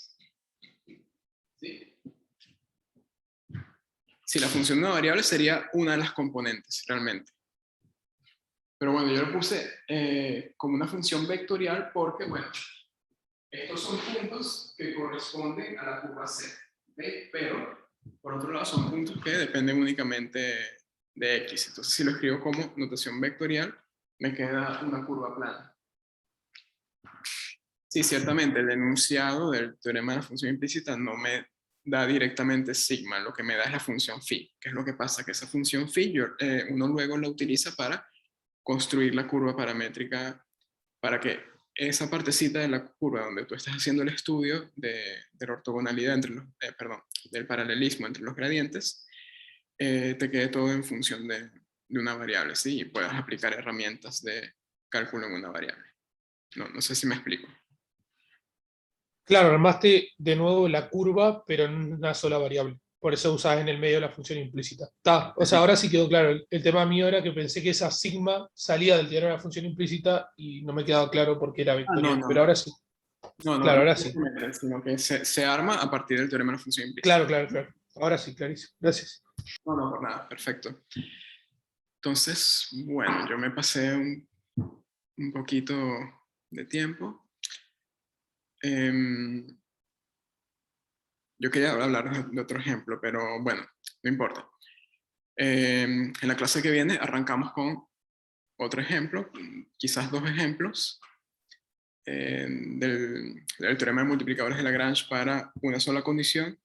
¿Sí? Si la función de una variable sería una de las componentes, realmente. Pero bueno, yo lo puse como una función vectorial porque, bueno, estos son puntos que corresponden a la curva C. ¿Okay? Pero, por otro lado, son puntos que dependen únicamente de X. Entonces, si lo escribo como notación vectorial, me queda una curva plana. Sí, ciertamente, el enunciado del teorema de la función implícita no me da directamente sigma, lo que me da es la función phi. ¿Qué es lo que pasa? Que esa función phi uno luego la utiliza para construir la curva paramétrica para que esa partecita de la curva donde tú estás haciendo el estudio de la ortogonalidad entre los, perdón, del paralelismo entre los gradientes, te quede todo en función de una variable, ¿sí? Y puedas aplicar herramientas de cálculo en una variable. No sé si me explico. Claro, armaste de nuevo la curva, pero en una sola variable. Por eso usás en el medio la función implícita. Está. O sea, ahora sí quedó claro. El tema mío era que pensé que esa sigma salía del teorema de la función implícita y no me quedaba claro por qué era Ah, no, vectorial. no, Pero ahora sí. no, no, Claro, no, ahora sí. sino que se arma a partir del teorema de la función implícita. Claro, claro, claro. Ahora sí, clarísimo. Gracias. No, no, por nada, perfecto. Entonces, bueno, yo me pasé un poquito de tiempo. Em, yo quería hablar de otro ejemplo, pero bueno, no importa. En la clase que viene arrancamos con otro ejemplo, quizás dos ejemplos del teorema de multiplicadores de Lagrange para una sola condición.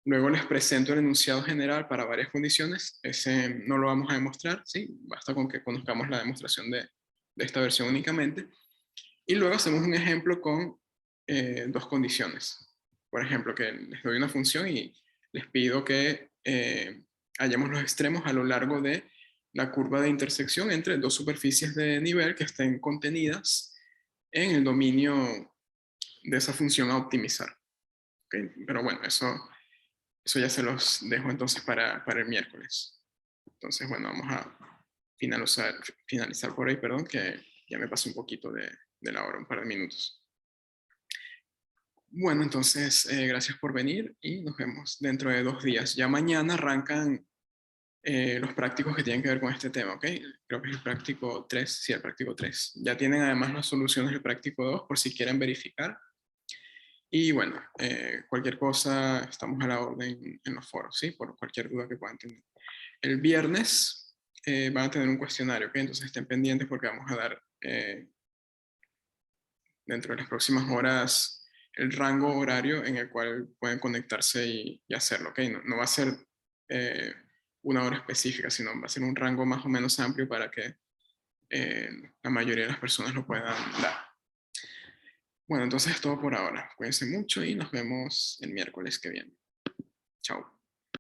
Luego les presento el enunciado general para varias condiciones. Ese no lo vamos a demostrar, ¿sí? Basta con que conozcamos la demostración de esta versión únicamente. Y luego hacemos un ejemplo con dos condiciones. Por ejemplo, que les doy una función y les pido que hallemos los extremos a lo largo de la curva de intersección entre dos superficies de nivel que estén contenidas en el dominio de esa función a optimizar. ¿Okay? Pero bueno, eso ya se los dejo entonces para el miércoles. Entonces, bueno, vamos a finalizar por ahí, perdón, que ya me pasé un poquito de la hora, un par de minutos. Bueno, entonces, gracias por venir y nos vemos dentro de 2 días. Ya mañana arrancan los prácticos que tienen que ver con este tema, ¿ok? Creo que es el práctico 3, sí, el práctico 3. Ya tienen además las soluciones del práctico 2 por si quieren verificar. Y bueno, cualquier cosa, estamos a la orden en los foros, ¿sí? Por cualquier duda que puedan tener. El viernes van a tener un cuestionario, ¿ok? Entonces estén pendientes porque vamos a dar dentro de las próximas horas el rango horario en el cual pueden conectarse y hacerlo, ¿ok? No va a ser una hora específica, sino va a ser un rango más o menos amplio para que la mayoría de las personas lo puedan dar. Bueno, entonces es todo por ahora. Cuídense mucho y nos vemos el miércoles que viene. Chao.